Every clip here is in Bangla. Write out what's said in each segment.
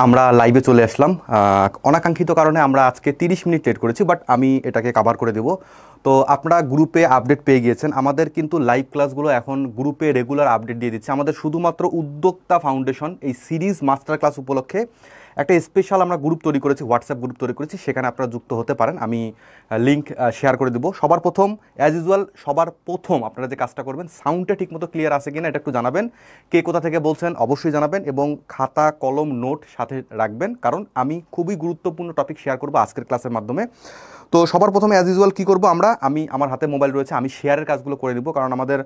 আমরা লাইভে চলে আসলাম। অনাকাঙ্ক্ষিত কারণে আমরা আজকে 30 মিনিট লেট করেছি, বাট আমি এটাকে কভার করে দেব। তো আপনারা গ্রুপে আপডেট পেয়ে গিয়েছেন। আমাদের কিন্তু লাইভ ক্লাসগুলো এখন গ্রুপে রেগুলার আপডেট দিয়ে দিচ্ছে। আমাদের শুধুমাত্র উদ্যোক্তা ফাউন্ডেশন এই সিরিজ মাস্টার ক্লাস উপলক্ষে একটা স্পেশাল আমরা গ্রুপ তৈরি করেছি, হোয়াটসঅ্যাপ গ্রুপ তৈরি করেছি, সেখানে আপনারা যুক্ত হতে পারেন। আমি লিঙ্ক শেয়ার করে দেবো। সবার প্রথম অ্যাজ ইউজুয়াল আপনারা যে কাজটা করবেন, সাউন্ডটা ঠিকমতো ক্লিয়ার আছে কিনা এটা একটু জানাবেন। কে কোথা থেকে বলছেন অবশ্যই জানাবেন, এবং খাতা কলম নোট সাথে রাখবেন, কারণ আমি খুবই গুরুত্বপূর্ণ টপিক শেয়ার করবো আজকের ক্লাসের মাধ্যমে। তো সবার প্রথমে অ্যাজ ইউজুয়াল কী করবো, আমার হাতে মোবাইল রয়েছে, আমি শেয়ারের কাজগুলো করে দিব। কারণ আমাদের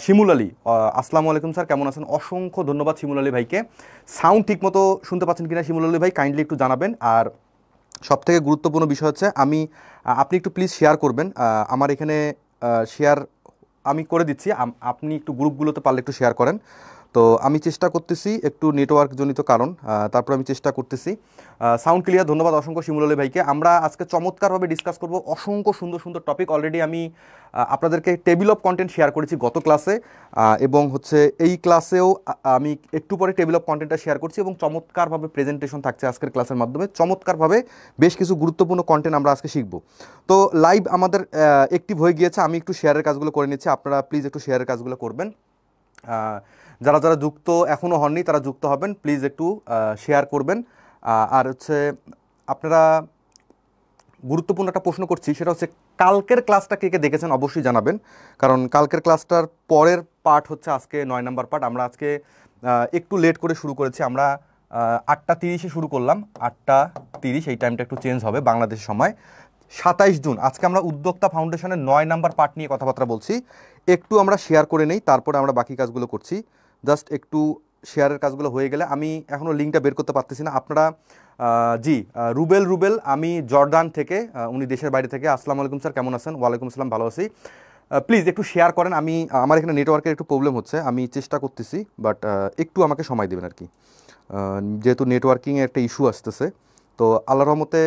শিমুল আলী, আসসালামু আলাইকুম স্যার, কেমন আছেন? অসংখ্য ধন্যবাদ শিমুল আলী ভাইকে। সাউন্ড ঠিকমতো শুনতে পাচ্ছেন কিনা শিমুল আলী ভাই, কাইন্ডলি একটু জানাবেন। আর সবথেকে গুরুত্বপূর্ণ বিষয় হচ্ছে আপনি একটু প্লিজ শেয়ার করবেন। আমার এখানে শেয়ার আমি করে দিচ্ছি, আপনি একটু গ্রুপগুলোতে পারলে একটু শেয়ার করেন। তো আমি চেষ্টা করতেছি, একটু নেটওয়ার্ক জনিত কারণ, তারপর আমি চেষ্টা করতেছি। সাউন্ড ক্লিয়ার, ধন্যবাদ অসংখ্য শিমুল আলী ভাইকে। আমরা আজকে চমৎকারভাবে ডিসকাস করব অসংখ্য সুন্দর সুন্দর টপিক। অলরেডি আমি আপনাদেরকে টেবিল অফ কন্টেন্ট শেয়ার করেছি গত ক্লাসে, এবং হচ্ছে এই ক্লাসেও আমি একটু পরে টেবিল অফ কন্টেন্টটা শেয়ার করছি, এবং চমৎকারভাবে প্রেজেন্টেশন থাকছে আজকের ক্লাসের মাধ্যমে। চমৎকারভাবে বেশ কিছু গুরুত্বপূর্ণ কন্টেন্ট আমরা আজকে শিখব। তো লাইভ আমাদের অ্যাক্টিভ হয়ে গিয়েছে, আমি একটু শেয়ারের কাজগুলো করে নিচ্ছি, আপনারা প্লিজ একটু শেয়ারের কাজগুলো করবেন। যারা যারা যুক্ত এখনও হননি তারা যুক্ত হবেন, প্লিজ একটু শেয়ার করবেন। আর হচ্ছে আপনারা গুরুত্বপূর্ণ একটা প্রশ্ন করছি, সেটা হচ্ছে কালকের ক্লাসটা কে কে দেখেছেন অবশ্যই জানাবেন, কারণ কালকের ক্লাসটার পরের পার্ট হচ্ছে আজকে 9 নম্বর পার্ট। আমরা আজকে একটু লেট করে শুরু করেছি, আমরা 8:30-এ শুরু করলাম। 8:30, এই টাইমটা একটু চেঞ্জ হবে বাংলাদেশের সময়। 27 জুন আজকে আমরা উদ্যোক্তা ফাউন্ডেশনের 9 নম্বর পার্ট নিয়ে কথাবার্তা বলছি। একটু আমরা শেয়ার করে নেই, তারপরে আমরা বাকি কাজগুলো করছি। জাস্ট একটু শেয়ারের কাজগুলো হয়ে গেলে, আমি এখনও লিঙ্কটা বের করতে পারতেছি না। আপনারা রুবেল, আমি জর্দান থেকে, উনি দেশের বাইরে থেকে। আসসালামু আলাইকুম স্যার, কেমন আছেন? ওয়ালাইকুম আসসালাম, ভালো আছি। প্লিজ একটু শেয়ার করেন। আমার এখানে নেটওয়ার্কের একটু প্রবলেম হচ্ছে, আমি চেষ্টা করতেছি, বাট একটু আমাকে সময় দেবেন আর কি, যেহেতু নেটওয়ার্কিংয়ে একটা ইস্যু আসতেছে। তো আল্লাহর রহমতে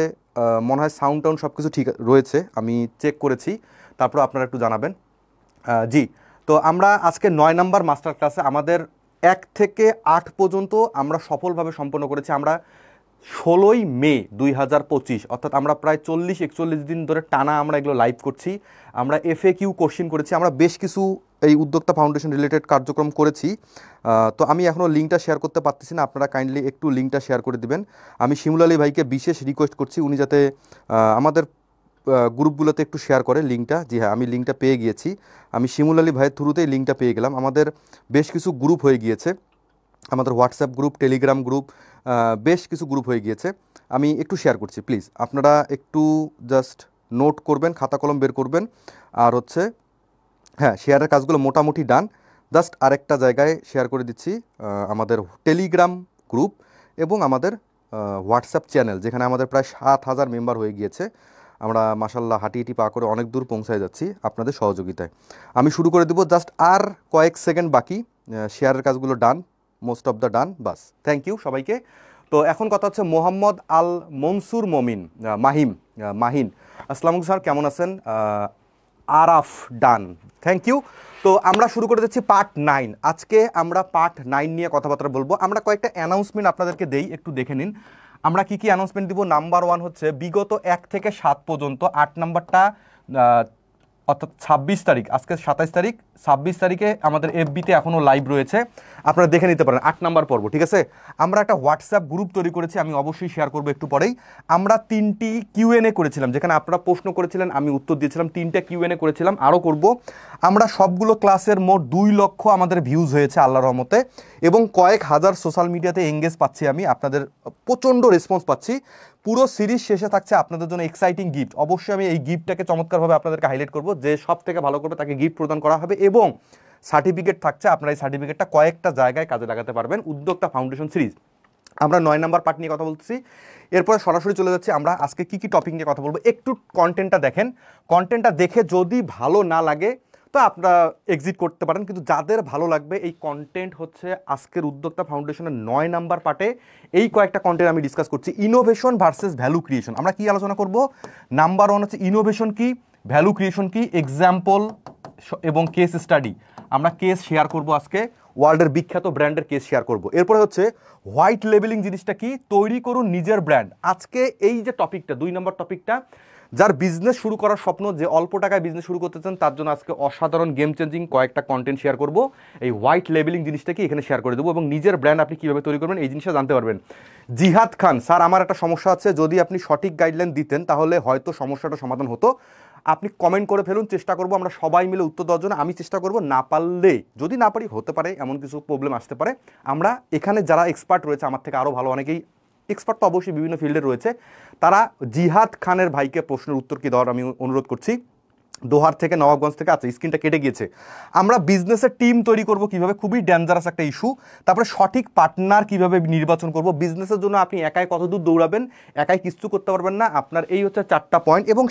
মনে হয় সাউন্ড টাউন সব কিছু ঠিক রয়েছে, আমি চেক করেছি, তারপর আপনারা একটু জানাবেন। তো আমরা আজকে 9 নম্বর মাস্টার ক্লাসে আমাদের 1 থেকে 8 পর্যন্ত আমরা সফলভাবে সম্পন্ন করেছি। আমরা 16ই মে 2025, অর্থাৎ আমরা প্রায় 40-41 দিন ধরে টানা আমরা এগুলো লাইভ করছি। আমরা FAQ কোশ্চেন করেছি, আমরা বেশ কিছু এই উদ্যোক্তা ফাউন্ডেশন রিলেটেড কার্যক্রম করেছি। তো আমি এখনও লিঙ্কটা শেয়ার করতে পারতেছি না, আপনারা কাইন্ডলি একটু লিঙ্কটা শেয়ার করে দিবেন। আমি শিমুল আলী ভাইকে বিশেষ রিকোয়েস্ট করছি, উনি যাতে আমাদের গ্রুপগুলোতে একটু শেয়ার করে লিঙ্কটা। জি হ্যাঁ, আমি লিঙ্কটা পেয়ে গিয়েছি, আমি শিমুল আলী ভাইয়ের থ্রুতেই লিঙ্কটা পেয়ে গেলাম। আমাদের বেশ কিছু গ্রুপ হয়ে গিয়েছে, আমাদের হোয়াটসঅ্যাপ গ্রুপ, টেলিগ্রাম গ্রুপ, বেশ কিছু গ্রুপ হয়ে গিয়েছে। আমি একটু শেয়ার করছি, প্লিজ আপনারা একটু জাস্ট নোট করবেন, খাতা কলম বের করবেন। আর হচ্ছে হ্যাঁ, শেয়ারের কাজগুলো মোটামুটি ডান। জাস্ট আরেকটা জায়গায় শেয়ার করে দিচ্ছি, আমাদের টেলিগ্রাম গ্রুপ এবং আমাদের হোয়াটসঅ্যাপ চ্যানেল, যেখানে আমাদের প্রায় 7,000 মেম্বার হয়ে গিয়েছে। আমরা মাশাল্লাহ হাঁটি পা করে অনেক দূর পৌঁছায় যাচ্ছি আপনাদের সহযোগিতায়। আমি শুরু করে দেবো, জাস্ট আর কয়েক সেকেন্ড বাকি। শেয়ারের কাজগুলো done, most of the done, বাস। থ্যাংক ইউ সবাইকে। তো এখন কথা হচ্ছে মোহাম্মদ আল মনসুর মমিন, মাহিন, আসসালামু স্যার, কেমন আছেন? আরাফ, ডান, থ্যাংক ইউ। তো আমরা শুরু করে দিচ্ছি পার্ট 9। আজকে আমরা পার্ট 9 নিয়ে কথাবার্তা বলবো। আমরা কয়েকটা অ্যানাউন্সমেন্ট আপনাদেরকে দেই, একটু দেখে নিন। আমরা কি কি অ্যানাউন্সমেন্ট দিব। নাম্বার 1 হচ্ছে বিগত 1 থেকে 7 পর্যন্ত 8 নাম্বারটা, অর্থাৎ 26 তারিখ, আজকে 27 তারিখ, 26 তারিখে আমাদের FB-তে এখনও লাইভ রয়েছে, আপনারা দেখে নিতে পারেন 8 নাম্বার পর্ব, ঠিক আছে? আমরা একটা হোয়াটসঅ্যাপ গ্রুপ তৈরি করেছি, আমি অবশ্যই শেয়ার করবো একটু পরেই। আমরা 3টি Q&A করেছিলাম, যেখানে আপনারা প্রশ্ন করেছিলেন, আমি উত্তর দিয়েছিলাম। 3টা Q&A করেছিলাম, আরও করব। আমরা সবগুলো ক্লাসের মোট 2 লক্ষ আমাদের ভিউজ হয়েছে আল্লাহর রহমতে, এবং কয়েক হাজার সোশ্যাল মিডিয়াতে এঙ্গেজ পাচ্ছি, আমি আপনাদের প্রচণ্ড রেসপন্স পাচ্ছি। পুরো সিরিজ শেষে থাকছে আপনাদের জন্য এক্সাইটিং গিফট। অবশ্যই আমি এই গিফটটাকে চমৎকারভাবে আপনাদেরকে হাইলাইট করব, যে সব থেকে ভালো করবে তাকে গিফট প্রদান করা হবে, এবং সার্টিফিকেট থাকছে। আপনারা এই সার্টিফিকেটটা কয়েকটা জায়গায় কাজে লাগাতে পারবেন। উদ্যোক্তা ফাউন্ডেশন সিরিজ আমরা 9 নম্বর পার্ট নিয়ে কথা বলতেছি। এরপরে সরাসরি চলে যাচ্ছে আমরা আজকে কি কি টপিক নিয়ে কথা বলবো। একটু কন্টেন্টটা দেখেন, কন্টেন্টটা দেখে যদি ভালো না লাগে তো আপনারা এক্সিট করতে পারেন, কিন্তু যাদের ভালো লাগবে এই কন্টেন্ট হচ্ছে আজকের উদ্যোক্তা ফাউন্ডেশনের 9 নাম্বার পার্টে এই কয়েকটা কন্টেন্ট আমি ডিসকাস করছি। ইনোভেশন ভার্সেস ভ্যালু ক্রিয়েশন আমরা কি আলোচনা করব। নাম্বার 1 হচ্ছে ইনোভেশন কি, ভ্যালু ক্রিয়েশন কি, এক্সাম্পল এবং কেস স্টাডি। আমরা কেস শেয়ার করব আজকে। ওয়ার্ল্ডের বিখ্যাত ব্র্যান্ডের কেস শেয়ার করব। এরপরে হচ্ছে হোয়াইট লেবেলিং জিনিসটা কি, তৈরি করুন নিজের ব্র্যান্ড। আজকে এই যে টপিকটা, 2 নম্বর টপিকটা, যার বিজনেস শুরু করার স্বপ্ন, যে অল্প টাকায় বিজনেস শুরু করতে চান, তার জন্য আজকে অসাধারণ গেম চেঞ্জিং কয়েকটা কন্টেন্ট শেয়ার করব। এই হোয়াইট লেবেলিং জিনিসটা কি এখানে শেয়ার করে দেবো, এবং নিজের ব্র্যান্ড আপনি কীভাবে তৈরি করবেন এই জিনিসটা জানতে পারবেন। জিহাদ খান স্যার, আমার একটা সমস্যা আছে, যদি আপনি সঠিক গাইডলাইন দিতেন তাহলে হয়তো সমস্যাটা সমাধান হতো। আপনি কমেন্ট করে ফেলুন, চেষ্টা করবো আমরা সবাই মিলে উত্তর দেওয়ার জন্য। আমি চেষ্টা করবো, না পারলে, যদি না পারি, হতে পারে এমন কিছু প্রবলেম আসতে পারে, আমরা এখানে যারা এক্সপার্ট রয়েছে আমার থেকে আরও ভালো অনেকেই এক্সপার্ট তো অবশ্যই বিভিন্ন ফিল্ডে রয়েছে, তারা জিহাদ খানের ভাইকে প্রশ্নের উত্তর কি দেওয়ার আমি অনুরোধ করছি। দোহার থেকে, নবাবগঞ্জ থেকে। আচ্ছা, স্ক্রিনটা কেটে গিয়েছে। আমরা বিজনেসের টিম তৈরি করব কিভাবে, খুবই ডেঞ্জারাস একটা ইস্যু। তারপরে সঠিক পার্টনার কিভাবে নির্বাচন করব। বিজনেসের জন্য আপনি একাই কতদূর দৌড়াবেন, একাই কিছু করতে পারবেন না। আপনার এই হচ্ছে 4টা পয়েন্ট, এবং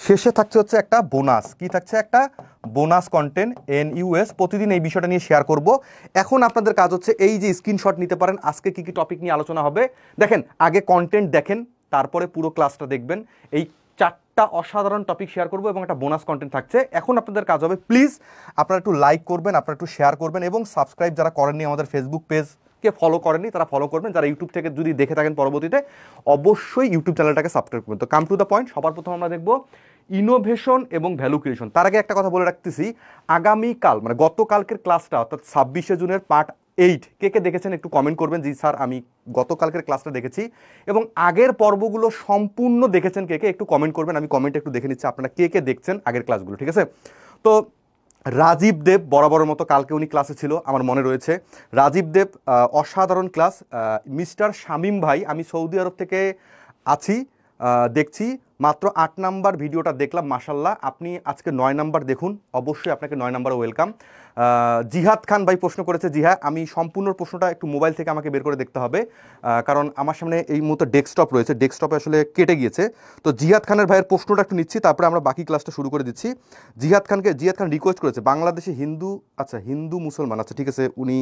শেষে থাকছে হচ্ছে একটা বোনাস। কি থাকছে? একটা বোনাস কন্টেন্ট, NUS। প্রতিদিন এই বিষয়টা নিয়ে শেয়ার করব। এখন আপনাদের কাজ হচ্ছে এই যে স্ক্রিনশট নিতে পারেন, আজকে কি কি টপিক নিয়ে আলোচনা হবে দেখেন, আগে কন্টেন্ট দেখেন, তারপরে পুরো ক্লাসটা দেখবেন। এই 4টা অসাধারণ টপিক শেয়ার করবো এবং একটা বোনাস কন্টেন্ট থাকছে। এখন আপনাদের কাজ হবে, প্লিজ আপনারা একটু লাইক করবেন, আপনারা একটু শেয়ার করবেন, এবং সাবস্ক্রাইব যারা করেননি, আমাদের ফেসবুক পেজকে ফলো করেননি তারা ফলো করবেন। যারা ইউটিউব থেকে যদি দেখে থাকেন পরবর্তীতে, অবশ্যই ইউটিউব চ্যানেলটাকে সাবস্ক্রাইব করবেন। তো কাম টু দ্য পয়েন্ট, সবার প্রথম আমরা দেখবো ইনোভেশন এবং ভ্যালু ক্রিয়েশন। তার আগে একটা কথা বলে রাখতেছি, আগামীকাল মানে গতকালকের ক্লাসটা অর্থাৎ 26শে জুনের পার্ট 8 কে দেখেছেন একটু কমেন্ট করবেন। জি স্যার, আমি গতকালকের ক্লাসটা দেখেছি, এবং আগের পর্বগুলো সম্পূর্ণ দেখেছেন কে একটু কমেন্ট করবেন। আমি কমেন্টে একটু দেখে নিচ্ছি আপনারা কে দেখছেন আগের ক্লাসগুলো, ঠিক আছে? তো রাজীব দেব বরাবরের মতো কালকে উনি ক্লাসে ছিল, আমার মনে রয়েছে। রাজীব দেব অসাধারণ ক্লাস। মিস্টার শামীম ভাই, আমি সৌদি আরব থেকে আছি, দেখছি, মাত্র 8 নাম্বার ভিডিওটা দেখলাম, মাশাল্লাহ। আপনি আজকে 9 নাম্বার দেখুন, অবশ্যই আপনাকে 9 নাম্বারে ওয়েলকাম। জিহাদ খান ভাই প্রশ্ন করেছে। জি হ্যাঁ, আমি সম্পূর্ণ প্রশ্নটা একটু মোবাইল থেকে আমাকে বের করে দেখতে হবে, কারণ আমার সামনে এই মুহূর্তে ডেস্কটপ রয়েছে, ডেস্কটপে আসলে কেটে গিয়েছে। তো জিহাদ খানের ভাইয়ের প্রশ্নটা একটু নিচ্ছি, তারপরে আমরা বাকি ক্লাসটা শুরু করে দিচ্ছি। জিহাদ খান রিকোয়েস্ট করেছে বাংলাদেশে হিন্দু, আচ্ছা হিন্দু মুসলমান, আচ্ছা ঠিক আছে উনি,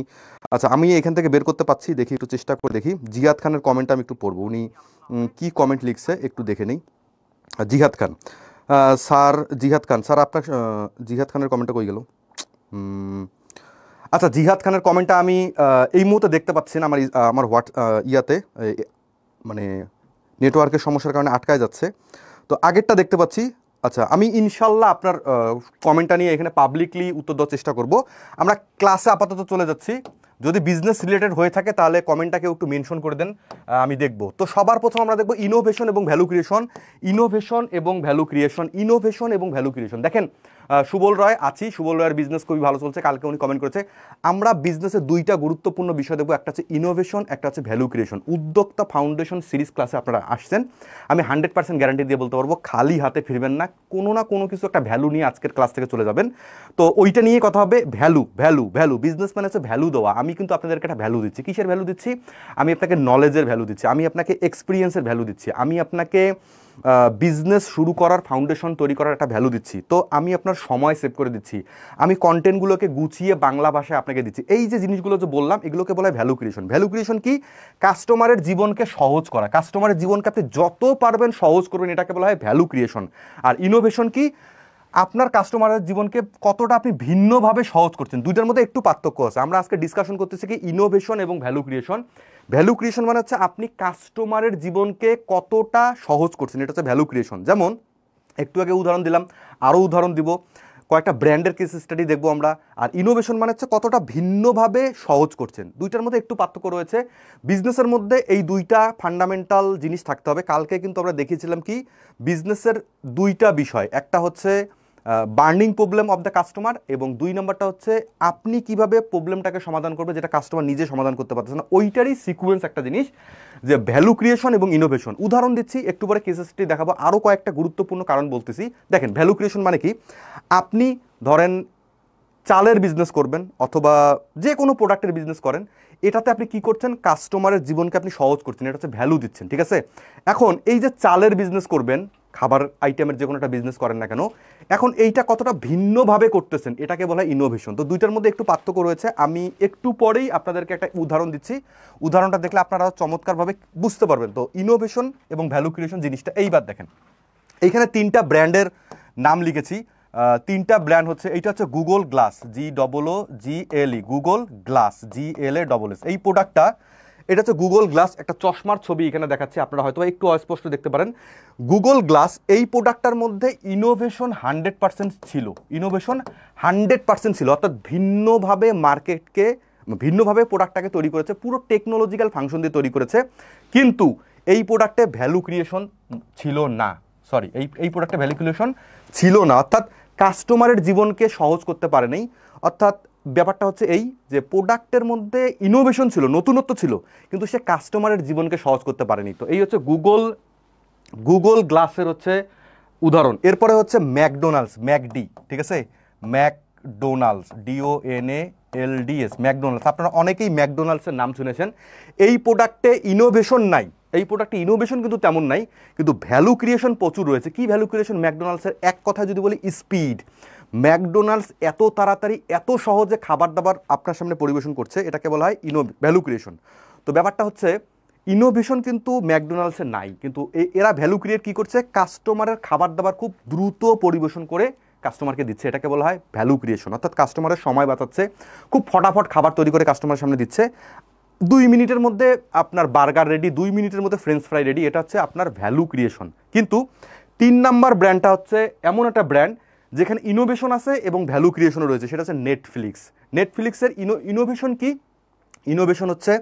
আচ্ছা আমি এখান থেকে বের করতে পাচ্ছি, দেখি একটু চেষ্টা করে দেখি। জিহাদ খানের কমেন্টটা আমি একটু পড়বো, উনি কি কমেন্ট লিখছে একটু দেখে নেই। জিহাদ খান স্যার আপনার জিহাদ খানের কমেন্টটা কই গেল? আচ্ছা, জিহাদ খানের কমেন্টটা আমি এই মুহূর্তে দেখতে পাচ্ছি না, আমার ইয়াতে মানে নেটওয়ার্কের সমস্যার কারণে আটকায় যাচ্ছে। তো আগেরটা দেখতে পাচ্ছি। আচ্ছা, আমি ইনশাল্লাহ আপনার কমেন্টটা নিয়ে এখানে পাবলিকলি উত্তর দেওয়ার চেষ্টা করব। আমরা ক্লাসে আপাতত চলে যাচ্ছি। যদি বিজনেস রিলেটেড হয়ে থাকে তাহলে কমেন্টটাকে একটু মেনশন করে দেন, আমি দেখব। তো সবার প্রথম আমরা দেখব ইনোভেশন এবং ভ্যালু ক্রিয়েশন। দেখেন, সুবল রয় আছি, সুবল রয়ের বিজনেস খুবই ভালো চলছে, কালকে উনি কমেন্ট করেছে। আমরা বিজনেসের 2টা গুরুত্বপূর্ণ বিষয় দেখবো, একটা হচ্ছে ইনোভেশন, একটা হচ্ছে ভ্যালু ক্রিয়েশন। উদ্যোক্তা ফাউন্ডেশন সিরিজ ক্লাসে আপনারা আসছেন, আমি 100% গ্যারান্টি দিয়ে বলতে পারবো, খালি হাতে ফিরবেন না, কোনো না কোনো কিছু একটা ভ্যালু নিয়ে আজকের ক্লাস থেকে চলে যাবেন। তো ওইটা নিয়ে কথা হবে। ভ্যালু বিজনেস মানে হচ্ছে ভ্যালু দেওয়া। আমি কিন্তু আপনাদেরকে একটা ভ্যালু দিচ্ছি। কিসের ভ্যালু দিচ্ছি? আমি আপনাকে নলেজের ভ্যালু দিচ্ছি, আমি আপনাকে এক্সপিরিয়েন্সের ভ্যালু দিচ্ছি, আমি আপনাকে বিজনেস শুরু করার ফাউন্ডেশন তৈরি করার একটা ভ্যালু দিচ্ছি। তো আমি আপনার সময় সেভ করে দিচ্ছি, আমি কন্টেন্টগুলোকে গুছিয়ে বাংলা ভাষায় আপনাকে দিচ্ছি। এই যে জিনিসগুলো যে বললাম, এগুলোকে বলা হয় ভ্যালু ক্রিয়েশন। ভ্যালু ক্রিয়েশন কি? কাস্টমারের জীবনকে সহজ করা, কাস্টমারের জীবনকে আপনি যত পারবেন সহজ করবেন, এটাকে বলা হয় ভ্যালু ক্রিয়েশন। আর ইনোভেশন কি? আপনার কাস্টমারের জীবনকে কতটা আপনি ভিন্নভাবে সহজ করছেন। 2টার মধ্যে একটু পার্থক্য আছে। আমরা আজকে ডিসকাশন করতেছি কি ইনোভেশন এবং ভ্যালু ক্রিয়েশন। ভ্যালু ক্রিয়েশন মানে হচ্ছে আপনি কাস্টমারের জীবনকে কতটা সহজ করছেন, এটা হচ্ছে ভ্যালু ক্রিয়েশন। যেমন একটু আগে উদাহরণ দিলাম, আরও উদাহরণ দিব, কয়েকটা ব্র্যান্ডের কেস স্টাডি দেখবো আমরা। আর ইনোভেশন মানে হচ্ছে কতটা ভিন্নভাবে সহজ করছেন। 2টার মধ্যে একটু পার্থক্য রয়েছে। বিজনেসের মধ্যে এই 2টা ফান্ডামেন্টাল জিনিস থাকতে হবে। কালকে কিন্তু আমরা দেখিয়েছিলাম কি বিজনেসের 2টা বিষয়, একটা হচ্ছে burning problem of the customer, এবং 2 নম্বরটা হচ্ছে আপনি কিভাবে প্রবলেমটাকে সমাধান করবে যেটা কাস্টমার নিজে সমাধান করতে পারতেছে না। ওইটারই সিকুয়েন্স একটা জিনিস যে ভ্যালু ক্রিয়েশন এবং ইনোভেশন। উদাহরণ দিচ্ছি, একটু পরে কেস স্টাডি দেখাবো, আরও কয়েকটা গুরুত্বপূর্ণ কারণ বলতেছি। দেখেন, ভ্যালু ক্রিয়েশন মানে কি? আপনি ধরেন চালের বিজনেস করবেন অথবা যে কোনো প্রোডাক্টের বিজনেস করেন, এটাতে আপনি কি করছেন? কাস্টমারের জীবনকে আপনি সহজ করছেন, এটা হচ্ছে ভ্যালু দিচ্ছেন, ঠিক আছে? এখন এই যে চালের বিজনেস করবেন, খাবার আইটেমের যে কোনো একটা বিজনেস করেন না কেন, এখন এইটা কতটা ভিন্নভাবে করতেছেন, এটাকে বলা হয় ইনোভেশন। তো 2টার মধ্যে একটু পার্থক্য রয়েছে। আমি একটু পরেই আপনাদেরকে একটা উদাহরণ দিচ্ছি, উদাহরণটা দেখলে আপনারা চমৎকারভাবে বুঝতে পারবেন। তো ইনোভেশন এবং ভ্যালু ক্রিয়েশন জিনিসটা এইবার দেখেন, এইখানে 3টা ব্র্যান্ডের নাম লিখেছি। তিনটা ব্র্যান্ড হচ্ছে, এইটা হচ্ছে Google glass, GOOGLE, Google glass, GLASS। এই প্রোডাক্টটা, এটা হচ্ছে গুগল গ্লাস, একটা চশমার ছবি এখানে দেখাচ্ছি, আপনারা হয়তো একটু অস্পষ্ট দেখতে পারেন। গুগল গ্লাস, এই প্রোডাক্টটার মধ্যে ইনোভেশন 100% ছিল, ইনোভেশন 100% ছিল, অর্থাৎ ভিন্নভাবে মার্কেটকে, ভিন্নভাবে প্রোডাক্টটাকে তৈরি করেছে, পুরো টেকনোলজিক্যাল ফাংশন দিয়ে তৈরি করেছে। কিন্তু এই প্রোডাক্টে ভ্যালু ক্রিয়েশন ছিল না, সরি, এই প্রোডাক্টে ভ্যালু ক্রিয়েশন ছিল না, অর্থাৎ কাস্টমারের জীবনকে সহজ করতে পারে নাই। অর্থাৎ ব্যাপারটা হচ্ছে এই যে প্রোডাক্টের মধ্যে ইনোভেশন ছিল, নতুনত্ব ছিল, কিন্তু সে কাস্টমারের জীবনকে সহজ করতে পারেনি। তো এই হচ্ছে গুগল গ্লাসের হচ্ছে উদাহরণ। এরপরে হচ্ছে ম্যাকডোনাল্ডস, ম্যাকডি, ঠিক আছে, ম্যাকডোনাল্ডস, DONALDS, ম্যাকডোনাল্ডস। আপনারা অনেকেই ম্যাকডোনাল্ডসের নাম শুনেছেন। এই প্রোডাক্টে ইনোভেশন নাই, এই প্রোডাক্টে ইনোভেশন কিন্তু তেমন নাই, কিন্তু ভ্যালু ক্রিয়েশন প্রচুর রয়েছে। কি ভ্যালু ক্রিয়েশন ম্যাকডোনাল্ডসের? এক কথা যদি বলি, স্পিড। ম্যাকডোনাল্ডস এত তাড়াতাড়ি, এত সহজে খাবার দাবার আপনার সামনে পরিবেশন করছে, এটাকে বলা হয় ভ্যালু ক্রিয়েশন। তো ব্যাপারটা হচ্ছে ইনোভেশন কিন্তু ম্যাকডোনাল্ডসে নাই, কিন্তু এরা ভ্যালু ক্রিয়েট কী করছে? কাস্টমারের খাবার দাবার খুব দ্রুত পরিবেশন করে কাস্টমারকে দিচ্ছে, এটাকে বলা হয় ভ্যালু ক্রিয়েশন। অর্থাৎ কাস্টমারের সময় বাঁচাচ্ছে, খুব ফটাফট খাবার তৈরি করে কাস্টমারের সামনে দিচ্ছে, 2 মিনিটের মধ্যে আপনার বার্গার রেডি, 2 মিনিটের মধ্যে ফ্রেঞ্চ ফ্রাই রেডি, এটা হচ্ছে আপনার ভ্যালু ক্রিয়েশন। কিন্তু 3 নাম্বার ব্র্যান্ডটা হচ্ছে এমন একটা ব্র্যান্ড যেখানে ইনোভেশন আছে এবং ভ্যালু ক্রিয়েশনও রয়েছে, সেটা হচ্ছে নেটফ্লিক্স। নেটফ্লিক্সের ইনোভেশন কি? ইনোভেশন হচ্ছে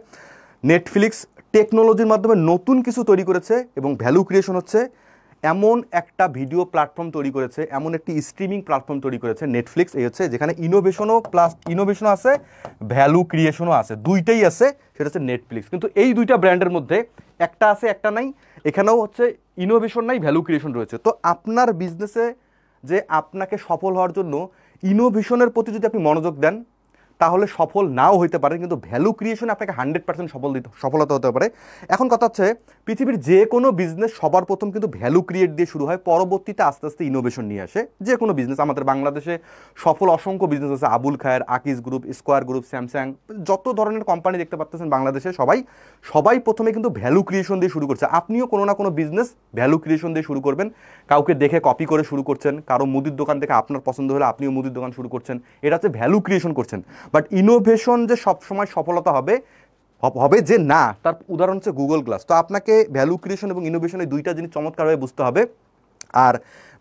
নেটফ্লিক্স টেকনোলজির মাধ্যমে নতুন কিছু তৈরি করেছে, এবং ভ্যালু ক্রিয়েশন হচ্ছে এমন একটা ভিডিও প্ল্যাটফর্ম তৈরি করেছে, এমন একটি স্ট্রিমিং প্ল্যাটফর্ম তৈরি করেছে নেটফ্লিক্স। এই হচ্ছে যেখানে ইনোভেশনও প্লাস ইনোভেশনও আছে, ভ্যালু ক্রিয়েশনও আছে, দুইটাই আছে, সেটা হচ্ছে নেটফ্লিক্স। কিন্তু এই দুইটা ব্র্যান্ডের মধ্যে একটা আছে, একটা নাই। এখানেও হচ্ছে ইনোভেশন নাই, ভ্যালু ক্রিয়েশন রয়েছে। তো আপনার বিজনেসে যে আপনাকে সফল হওয়ার জন্য ইনোভেশনের প্রতি যদি আপনি মনোযোগ দেন, তাহলে সফল নাও হইতে পারে, কিন্তু ভ্যালু ক্রিয়েশনে আপনাকে 100% সফলতা হতে পারে। এখন কথা হচ্ছে, পৃথিবীর যে কোনো বিজনেস সবার প্রথম কিন্তু ভ্যালু ক্রিয়েট দিয়ে শুরু হয়, পরবর্তীতে আস্তে আস্তে ইনোভেশন নিয়ে আসে। যে কোনো বিজনেস, আমাদের বাংলাদেশে সফল অসংখ্য বিজনেস আছে, Abul Khayer, Akij group, square group, Samsung, যত ধরনের কোম্পানি দেখতে পাচ্ছেন বাংলাদেশে, সবাই প্রথমে কিন্তু ভ্যালু ক্রিয়েশন দিয়ে শুরু করছে। আপনিও কোনো না কোনো বিজনেস ভ্যালু ক্রিয়েশন দিয়ে শুরু করবেন। কাউকে দেখে কপি করে শুরু করছেন, কারো মুদির দোকান দেখে আপনার পছন্দ হলে আপনিও মুদির দোকান শুরু করছেন, এটা হচ্ছে ভ্যালু ক্রিয়েশন করছেন। বাট ইনোভেশন যে সবসময় সফলতা হবে যে না, তার উদাহরণ হচ্ছে গুগল গ্লাস। তো আপনাকে ভ্যালু ক্রিয়েশন এবং ইনোভেশন, এই দুইটা জিনিস চমৎকারভাবে বুঝতে হবে। আর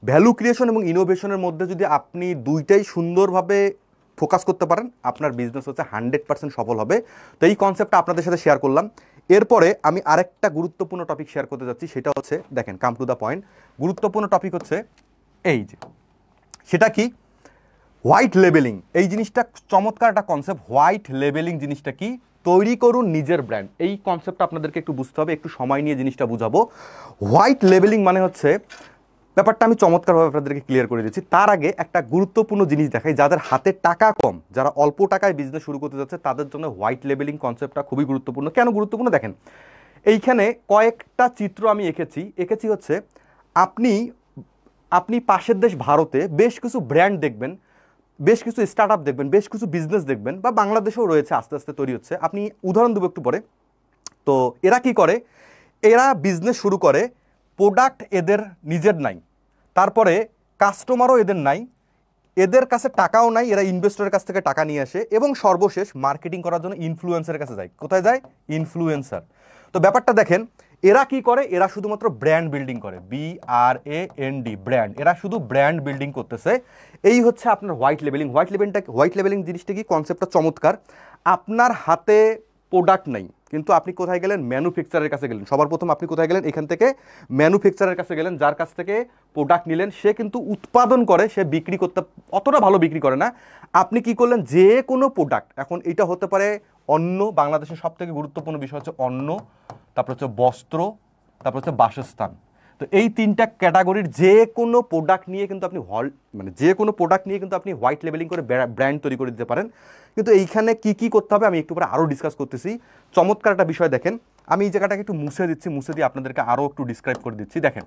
ভ্যালু ক্রিয়েশন এবং ইনোভেশনের মধ্যে যদি আপনি দুইটাই সুন্দরভাবে ফোকাস করতে পারেন, আপনার বিজনেস হচ্ছে 100% সফল হবে। তো এই কনসেপ্টটা আপনাদের সাথে শেয়ার করলাম। এরপরে আমি আরেকটা গুরুত্বপূর্ণ টপিক শেয়ার করতে যাচ্ছি, সেটা হচ্ছে, দেখেন, কাম টু দ্য পয়েন্ট। গুরুত্বপূর্ণ টপিক হচ্ছে এই যে, সেটা কি? White labelling. এই জিনিসটা চমৎকার একটা কনসেপ্ট। হোয়াইট লেবেলিং জিনিসটা কি? তৈরি করুন নিজের ব্র্যান্ড। এই কনসেপ্টটা আপনাদেরকে একটু বুঝতে হবে, একটু সময় নিয়ে জিনিসটা বুঝাবো। হোয়াইট লেবেলিং মানে হচ্ছে, ব্যাপারটা আমি চমৎকারভাবে আপনাদেরকে ক্লিয়ার করে দিচ্ছি। তার আগে একটা গুরুত্বপূর্ণ জিনিস দেখাই, যাদের হাতে টাকা কম, যারা অল্প টাকায় বিজনেস শুরু করতে যাচ্ছে, তাদের জন্য হোয়াইট লেবেলিং কনসেপ্টটা খুবই গুরুত্বপূর্ণ। কেন গুরুত্বপূর্ণ? দেখেন, এইখানে কয়েকটা চিত্র আমি এঁকেছি হচ্ছে, আপনি পাশের দেশ ভারতে বেশ কিছু ব্র্যান্ড দেখবেন, বেশ কিছু স্টার্ট আপ দেখবেন, বেশ কিছু বিজনেস দেখবেন, বা বাংলাদেশেও রয়েছে, আস্তে আস্তে তৈরি হচ্ছে। আপনি উদাহরণ দেবো একটু পরে। তো এরা কি করে? এরা বিজনেস শুরু করে, প্রোডাক্ট এদের নিজের নাই, তারপরে কাস্টমারও এদের নাই, এদের কাছে টাকাও নাই, এরা ইনভেস্টরের কাছ থেকে টাকা নিয়ে আসে, এবং সর্বশেষ মার্কেটিং করার জন্য ইনফ্লুয়েন্সারের কাছে যায়। কোথায় যায়? ইনফ্লুয়েন্সার। তো ব্যাপারটা দেখেন, এরা কি করে? এরা শুধুমাত্র ব্র্যান্ড বিল্ডিং করে, BRAND, ব্র্যান্ড। এরা শুধু ব্র্যান্ড বিল্ডিং করতেছে। এই হচ্ছে আপনার হোয়াইট লেবেলিং। হোয়াইট লেবেলিং জিনিসটা কি? কনসেপ্টটা চমৎকার। আপনার হাতে প্রোডাক্ট নাই, কিন্তু আপনি কোথায় গেলেন? ম্যানুফ্যাকচারের কাছে গেলেন। সবার প্রথম আপনি কোথায় গেলেন? এখান থেকে ম্যানুফ্যাকচারের কাছে গেলেন, যার কাছ থেকে প্রোডাক্ট নিলেন। সে কিন্তু উৎপাদন করে, সে বিক্রি করতে অতটা ভালো বিক্রি করে না। আপনি কি করলেন? যে কোনো প্রোডাক্ট, এখন এটা হতে পারে অন্ন, বাংলাদেশের সব থেকে গুরুত্বপূর্ণ বিষয় হচ্ছে অন্ন, তারপর হচ্ছে বস্ত্র, তারপর হচ্ছে বাসস্থান। তো এই তিনটা ক্যাটাগরির যে কোনো প্রোডাক্ট নিয়ে কিন্তু আপনি যে কোনো প্রোডাক্ট নিয়ে কিন্তু আপনি হোয়াইট লেবেলিং করে ব্র্যান্ড তৈরি করে দিতে পারেন। কিন্তু এইখানে কি কি করতে হবে আমি একটু পরে আরও ডিসকাস করতেছি। চমৎকার একটা বিষয় দেখেন, আমি এই জায়গাটাকে একটু মুছে দিচ্ছি, মুছে দিয়ে আপনাদেরকে আরও একটু ডিসক্রাইব করে দিচ্ছি। দেখেন,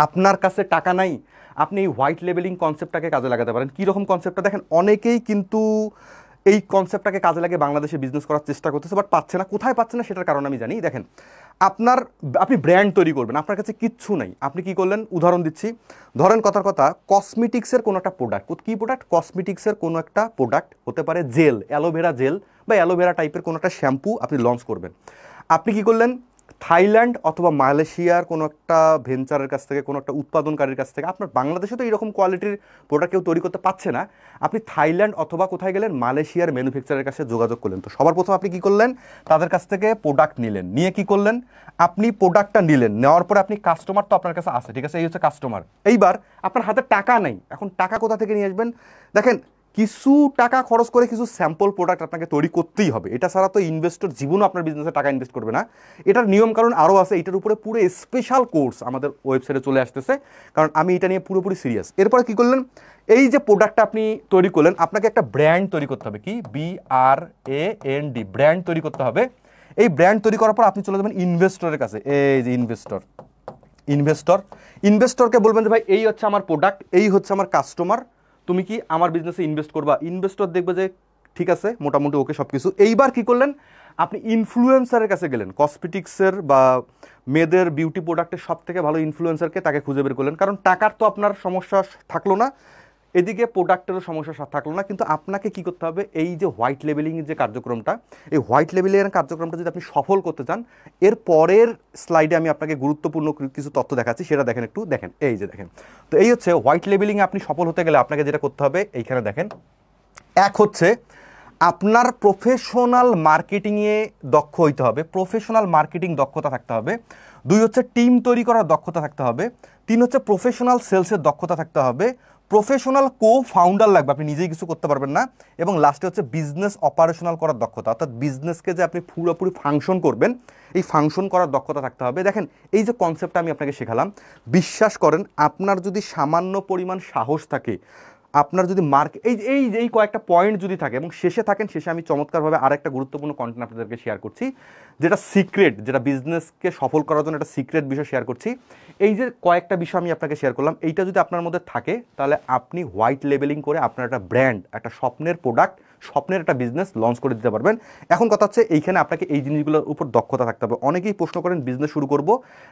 আপনার কাছে টাকা নাই, আপনি এই হোয়াইট লেবেলিং কনসেপ্টটাকে কাজে লাগাতে পারেন। কীরকম কনসেপ্টটা? দেখেন, অনেকেই কিন্তু এই কনসেপ্টটাকে কাজে লাগিয়ে বাংলাদেশে বিজনেস করার চেষ্টা করতেছে, বাট পাচ্ছে না। কোথায় পাচ্ছে না সেটার কারণ আমি জানি। দেখেন, আপনি ব্র্যান্ড তৈরি করবেন, আপনার কাছে কিচ্ছু নাই, আপনি কি করলেন, উদাহরণ দিচ্ছি, ধরেন কথার কথা কসমেটিক্সের কোনো একটা প্রোডাক্ট, কী প্রোডাক্ট, কসমেটিক্সের কোনো একটা প্রোডাক্ট হতে পারে জেল, অ্যালোভেরা জেল বা অ্যালোভেরা টাইপের কোনো একটা শ্যাম্পু আপনি লঞ্চ করবেন। আপনি কি করলেন, থাইল্যান্ড অথবা মালয়েশিয়ার কোনো একটা ভেঞ্চারের কাছ থেকে, কোনো একটা উৎপাদনকারীর কাছ থেকে, আপনার বাংলাদেশে তো এরকম কোয়ালিটির প্রোডাক্ট কেউ তৈরি করতে পারছে না, আপনি থাইল্যান্ড অথবা কোথায় গেলেন, মালয়েশিয়ার ম্যানুফ্যাকচারের কাছে যোগাযোগ করলেন। তো সবার প্রথম আপনি কি করলেন, তাদের কাছ থেকে প্রোডাক্ট নিলেন, নিয়ে কি করলেন, আপনি প্রোডাক্টটা নিলেন, নেওয়ার পরে আপনি কাস্টমার তো আপনার কাছে আসে, ঠিক আছে, এই হচ্ছে কাস্টমার। এইবার আপনার হাতে টাকা নেই, এখন টাকা কোথা থেকে নিয়ে আসবেন, দেখেন কিছু টাকা খরচ করে কিছু স্যাম্পল প্রোডাক্ট আপনাকে তৈরি করতেই হবে, এটা ছাড়া তো ইনভেস্টর জীবনও আপনার বিজনেসে টাকা ইনভেস্ট করবে না। এটার নিয়ম কারণ আরও আছে, এটার উপরে পুরো স্পেশাল কোর্স আমাদের ওয়েবসাইটে চলে আসতেছে, কারণ আমি এটা নিয়ে পুরোপুরি সিরিয়াস। এরপরে কি করলেন, এই যে প্রোডাক্টটা আপনি তৈরি করলেন, আপনাকে একটা ব্র্যান্ড তৈরি করতে হবে, কি BRAND, ব্র্যান্ড তৈরি করতে হবে। এই ব্র্যান্ড তৈরি করার পর আপনি চলে যাবেন ইনভেস্টরের কাছে, এই যে ইনভেস্টরকে বলবেন যে ভাই এই হচ্ছে আমার প্রোডাক্ট, এই হচ্ছে আমার কাস্টমার, তুমি কি আমার বিজনেসে ইনভেস্ট করবা। ইনভেস্টর দেখবে যে ঠিক আছে, মোটামুটি ওকে সব কিছু। এইবার কি করলেন, আপনি ইনফ্লুয়েন্সারের কাছে গেলেন, কসমেটিক্সের বা মেয়েদের বিউটি প্রোডাক্টের সব থেকে ভালো ইনফ্লুয়েন্সারকে, তাকে খুঁজে বের করলেন, কারণ টাকার তো আপনার সমস্যা থাকলো না, এদিকে প্রোডাক্টেরও সমস্যা থাকলো না। কিন্তু আপনাকে কি করতে হবে, এই যে হোয়াইট লেবেলিং যে কার্যক্রমটা, এই হোয়াইট লেবেলিংয়ের কার্যক্রমটা যদি আপনি সফল করতে চান, এর পরের স্লাইডে আমি আপনাকে গুরুত্বপূর্ণ কিছু তথ্য দেখাচ্ছি, সেটা দেখেন, একটু দেখেন, এই যে দেখেন। তো এই হচ্ছে হোয়াইট লেবেলিংয়ে আপনি সফল হতে গেলে আপনাকে যেটা করতে হবে, এইখানে দেখেন, এক হচ্ছে আপনার প্রফেশনাল মার্কেটিংয়ে দক্ষ হইতে হবে, প্রফেশনাল মার্কেটিং দক্ষতা থাকতে হবে। দুই হচ্ছে টিম তৈরি করার দক্ষতা থাকতে হবে। তিন হচ্ছে প্রফেশনাল সেলসের দক্ষতা থাকতে হবে। প্রফেশনাল ফাউন্ডার লাগবে, আপনি নিজেই কিছু করতে পারবেন না। এবং লাস্টে হচ্ছে বিজনেস অপারেশনাল করার দক্ষতা, অর্থাৎ বিজনেসকে যে আপনি পুরোপুরি ফাংশন করবেন, এই ফাংশন করার দক্ষতা থাকতে হবে। দেখেন, এই যে কনসেপ্টটা আমি আপনাকে শেখালাম, বিশ্বাস করেন আপনার যদি সামান্য পরিমাণ সাহস থাকে, আপনার যদি এই কয়েকটা পয়েন্ট যদি থাকে এবং শেষে থাকেন, শেষে আমি চমৎকারভাবে আরেকটা গুরুত্বপূর্ণ কন্টেন্ট আপনাদেরকে শেয়ার করছি, যেটা সিক্রেট, যেটা বিজনেসকে সফল করার জন্য একটা সিক্রেট বিষয় শেয়ার করছি। এই যে কয়েকটা বিষয় আমি আপনাকে শেয়ার করলাম, এইটা যদি আপনার মধ্যে থাকে, তাহলে আপনি হোয়াইট লেবেলিং করে আপনার একটা ব্র্যান্ড, একটা স্বপ্নের প্রোডাক্ট, স্বপ্নের একটা বিজনেস লঞ্চ করে দিতে পারবেন। এখন কথা হচ্ছে, এইখানে আপনাকে এই জিনিসগুলোর উপর দক্ষতা থাকতে হবে। অনেকেই প্রশ্ন করেন বিজনেস শুরু করব,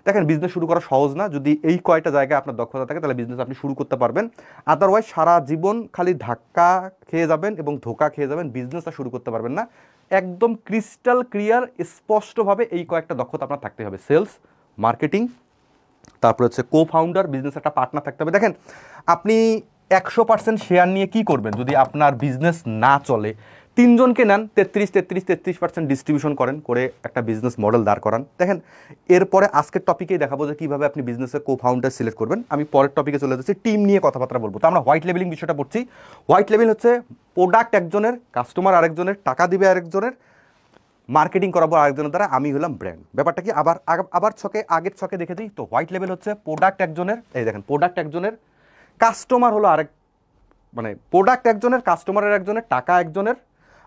দেখেন বিজনেস শুরু করা সহজ না, যদি এই কয়টা জায়গায় আপনার দক্ষতা থাকে তাহলে বিজনেস আপনি শুরু করতে পারবেন। আদারওয়াইজ সারা জীবন খালি ধাক্কা খেয়ে যাবেন এবং ধোকা খেয়ে যাবেন, বিজনেসটা শুরু করতে পারবেন না। একদম ক্রিস্টাল ক্লিয়ার স্পষ্টভাবে এই কয়েকটা দক্ষতা আপনার থাকতে হবে, সেলস, মার্কেটিং, তারপর হচ্ছে ফাউন্ডার, বিজনেস একটা পার্টনার থাকতে হবে। দেখেন, আপনি 100% শেয়ার নিয়ে কি করবেন যদি আপনার বিজনেস না চলে? তিনজনকে নেন, 33% ডিস্ট্রিবিউশন করে একটা বিজনেস মডেল দাঁড় করান। দেখেন, এরপরে আজকের টপিকেই দেখাবো যে কীভাবে আপনি বিজনেসের ফাউন্ডার সিলেক্ট করবেন। আমি পরের টপিকে চলে যাচ্ছি, টিম নিয়ে কথাবার্তা বলবো। তো আমরা হোয়াইট লেবেলিং বিষয়টা পড়ছি। হোয়াইট লেবেল হচ্ছে প্রোডাক্ট একজনের, কাস্টমার আরেকজনের, টাকা দিবে আরেকজনের, মার্কেটিং করাবো আরেকজনের দ্বারা, আমি হলাম ব্র্যান্ড। ব্যাপারটা কি আবার আগের ছকে দেখে দিই। তো হোয়াইট লেভেল হচ্ছে প্রোডাক্ট একজনের, এই দেখেন প্রোডাক্ট একজনের, কাস্টমার হলো আরেক, মানে প্রোডাক্ট একজনের, কাস্টমারের একজনের, টাকা একজনের,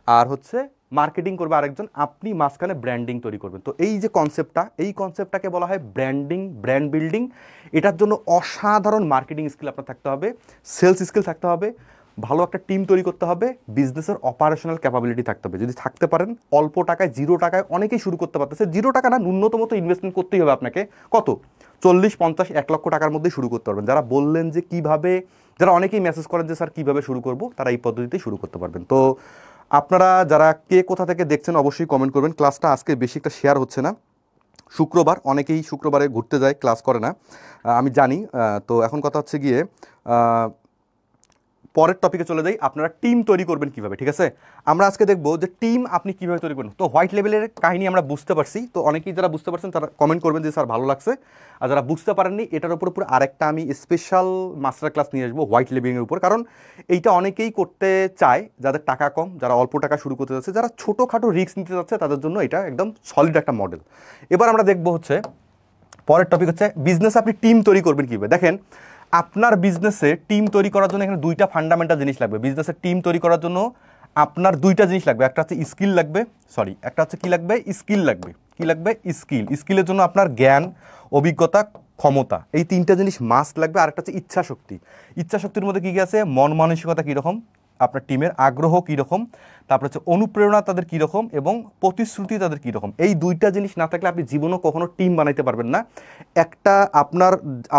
আর হচ্ছে মার্কেটিং করবে আরেকজন, আপনি মাঝখানে ব্র্যান্ডিং তৈরি করবেন। তো এই যে কনসেপ্টটা, এই কনসেপ্টটাকে বলা হয় ব্র্যান্ডিং, ব্র্যান্ড বিল্ডিং। এটার জন্য অসাধারণ মার্কেটিং স্কিল আপনার থাকতে হবে, সেলস স্কিল থাকতে হবে, ভালো একটা টিম তৈরি করতে হবে, বিজনেসের অপারেশনাল ক্যাপাবিলিটি থাকতে হবে। যদি থাকতে পারেন, অল্প টাকায়, 0 টাকায় অনেকেই শুরু করতে পারতেছে। 0 টাকা না, ন্যূনতম তো ইনভেস্টমেন্ট করতেই হবে আপনাকে, কত, 40, 50, 1 লক্ষ টাকার মধ্যেই শুরু করতে পারবেন। যারা বললেন যে কীভাবে, যারা অনেকেই মেসেজ করেন যে স্যার কীভাবে শুরু করব, তারা এই পদ্ধতিতেই শুরু করতে পারবেন। তো আপনারা যারা কে কোথা থেকে দেখছেন অবশ্যই কমেন্ট করবেন। ক্লাসটা আজকে বেশি একটা শেয়ার হচ্ছে না, শুক্রবার, অনেকেই শুক্রবারে ঘুরতে যায়, ক্লাস করে না, আমি জানি। তো এখন কথা হচ্ছে গিয়ে পরের টপিকে চলে যাই, আপনারা টিম তৈরি করবেন কিভাবে, ঠিক আছে? আমরা আজকে দেখবো যে টিম আপনি কিভাবে তৈরি করবেন। তো হোয়াইট লেভেলের কাহিনী আমরা বুঝতে পারছি। তো অনেকেই যারা বুঝতে পারছেন তারা কমেন্ট করবেন যে স্যার ভালো লাগছে, আর যারা বুঝতে পারেননি এটার উপর আরেকটা আমি স্পেশাল মাস্টার ক্লাস নিয়ে আসবো হোয়াইট লেভেলিংয়ের উপর, কারণ এইটা অনেকেই করতে চায়, যাদের টাকা কম, যারা অল্প টাকা শুরু করতে যাচ্ছে, যারা ছোটোখাটো রিস্ক নিতে যাচ্ছে, তাদের জন্য এটা একদম সলিড একটা মডেল। এবার আমরা দেখবো হচ্ছে পরের টপিক হচ্ছে বিজনেস আপনি টিম তৈরি করবেন কীভাবে। দেখেন, আপনার বিজনেসে টিম তৈরি করার জন্য এখানে 2টা ফান্ডামেন্টাল জিনিস লাগবে। বিজনেসের টিম তৈরি করার জন্য আপনার 2টা জিনিস লাগবে, একটা হচ্ছে স্কিল লাগবে, একটা হচ্ছে কি লাগবে, স্কিল লাগবে। কি লাগবে? স্কিলের জন্য আপনার জ্ঞান, অভিজ্ঞতা, ক্ষমতা, এই 3টা জিনিস মাস্ট লাগবে। আরেকটা হচ্ছে ইচ্ছা শক্তি। ইচ্ছা শক্তির মধ্যে কী কী আছে? মন মানসিকতা কীরকম, আপনার টিমের আগ্রহ কীরকম, তারপর হচ্ছে অনুপ্রেরণা তাদের কীরকম এবং প্রতিশ্রুতি তাদের কীরকম। এই দুইটা জিনিস না থাকলে আপনি জীবনেও কখনো টিম বানাইতে পারবেন না। একটা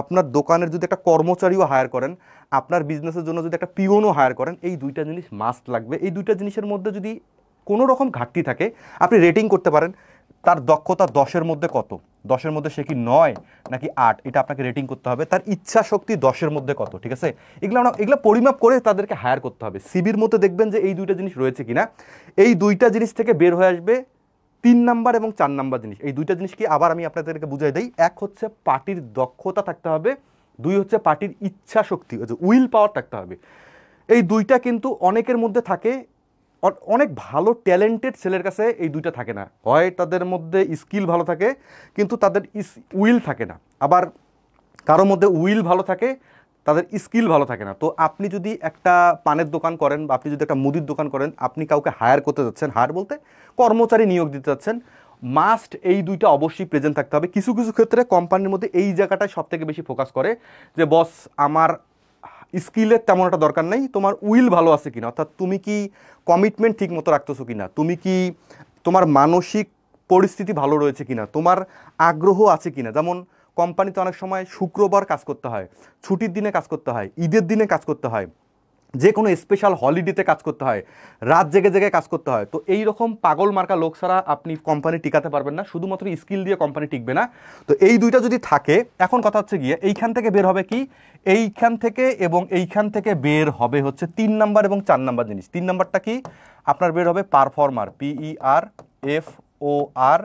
আপনার দোকানের যদি একটা কর্মচারীও হায়ার করেন, আপনার বিজনেসের জন্য যদি একটা পিওনও হায়ার করেন, এই দুইটা জিনিস মাস্ট লাগবে। এই দুইটা জিনিসের মধ্যে যদি কোনো রকম ঘাটতি থাকে, আপনি রেটিং করতে পারেন তার দক্ষতা 10-এর মধ্যে কত, 10-এর মধ্যে সে কি 9 নাকি 8, এটা আপনাকে রেটিং করতে হবে। তার ইচ্ছা শক্তি 10-এর মধ্যে কত, ঠিক আছে? এগুলো পরিমাপ করে তাদেরকে হায়ার করতে হবে। সিবির মধ্যে দেখবেন যে এই দুইটা জিনিস রয়েছে কিনা। এই দুইটা জিনিস থেকে বের হয়ে আসবে 3 নাম্বার এবং 4 নাম্বার জিনিস। এই দুইটা জিনিস কি আবার আমি আপনাদেরকে বুঝাই দিই। এক হচ্ছে পার্টির দক্ষতা থাকতে হবে, 2 হচ্ছে পার্টির ইচ্ছা শক্তি, উইল পাওয়ার থাকতে হবে। এই দুইটা কিন্তু অনেকের মধ্যে থাকে, অনেক ভালো ট্যালেন্টেড ছেলের কাছে এই দুইটা থাকে না। হয় তাদের মধ্যে স্কিল ভালো থাকে কিন্তু তাদের উইল থাকে না, আবার কারোর মধ্যে উইল ভালো থাকে তাদের স্কিল ভালো থাকে না। তো আপনি যদি একটা পানের দোকান করেন বা আপনি যদি একটা মুদির দোকান করেন, আপনি কাউকে হায়ার করতে যাচ্ছেন, হায়ার বলতে কর্মচারী নিয়োগ দিতে যাচ্ছেন, মাস্ট এই দুইটা অবশ্যই প্রেজেন্ট থাকতে হবে। কিছু কিছু ক্ষেত্রে কোম্পানির মধ্যে এই জায়গাটায় সব থেকে বেশি ফোকাস করে যে বস আমার স্কিলের তেমন একটা দরকার নেই, তোমার উইল ভালো আছে কিনা, অর্থাৎ তুমি কি কমিটমেন্ট ঠিক মতো রাখতেছো কিনা, তুমি কি তোমার মানসিক পরিস্থিতি ভালো রয়েছে কিনা, তোমার আগ্রহ আছে কিনা। যেমন কোম্পানিতে অনেক সময় শুক্রবার কাজ করতে হয়, ছুটির দিনে কাজ করতে হয়, ঈদের দিনে কাজ করতে হয়, যে কোনো স্পেশাল হলিডেতে কাজ করতে হয়, রাত জেগে জেগে কাজ করতে হয়। তো এই রকম পাগল মার্কা লোক ছাড়া আপনি কোম্পানি টিকাতে পারবেন না, শুধুমাত্র স্কিল দিয়ে কোম্পানি টিকবে না। তো এই দুইটা যদি থাকে, এখন কথা হচ্ছে গিয়ে এইখান থেকে বের হবে কি, এইখান থেকে এবং এইখান থেকে বের হবে হচ্ছে 3 নাম্বার এবং 4 নাম্বার জিনিস। 3 নাম্বারটা কি আপনার বের হবে পারফর্মার, PERFORMER,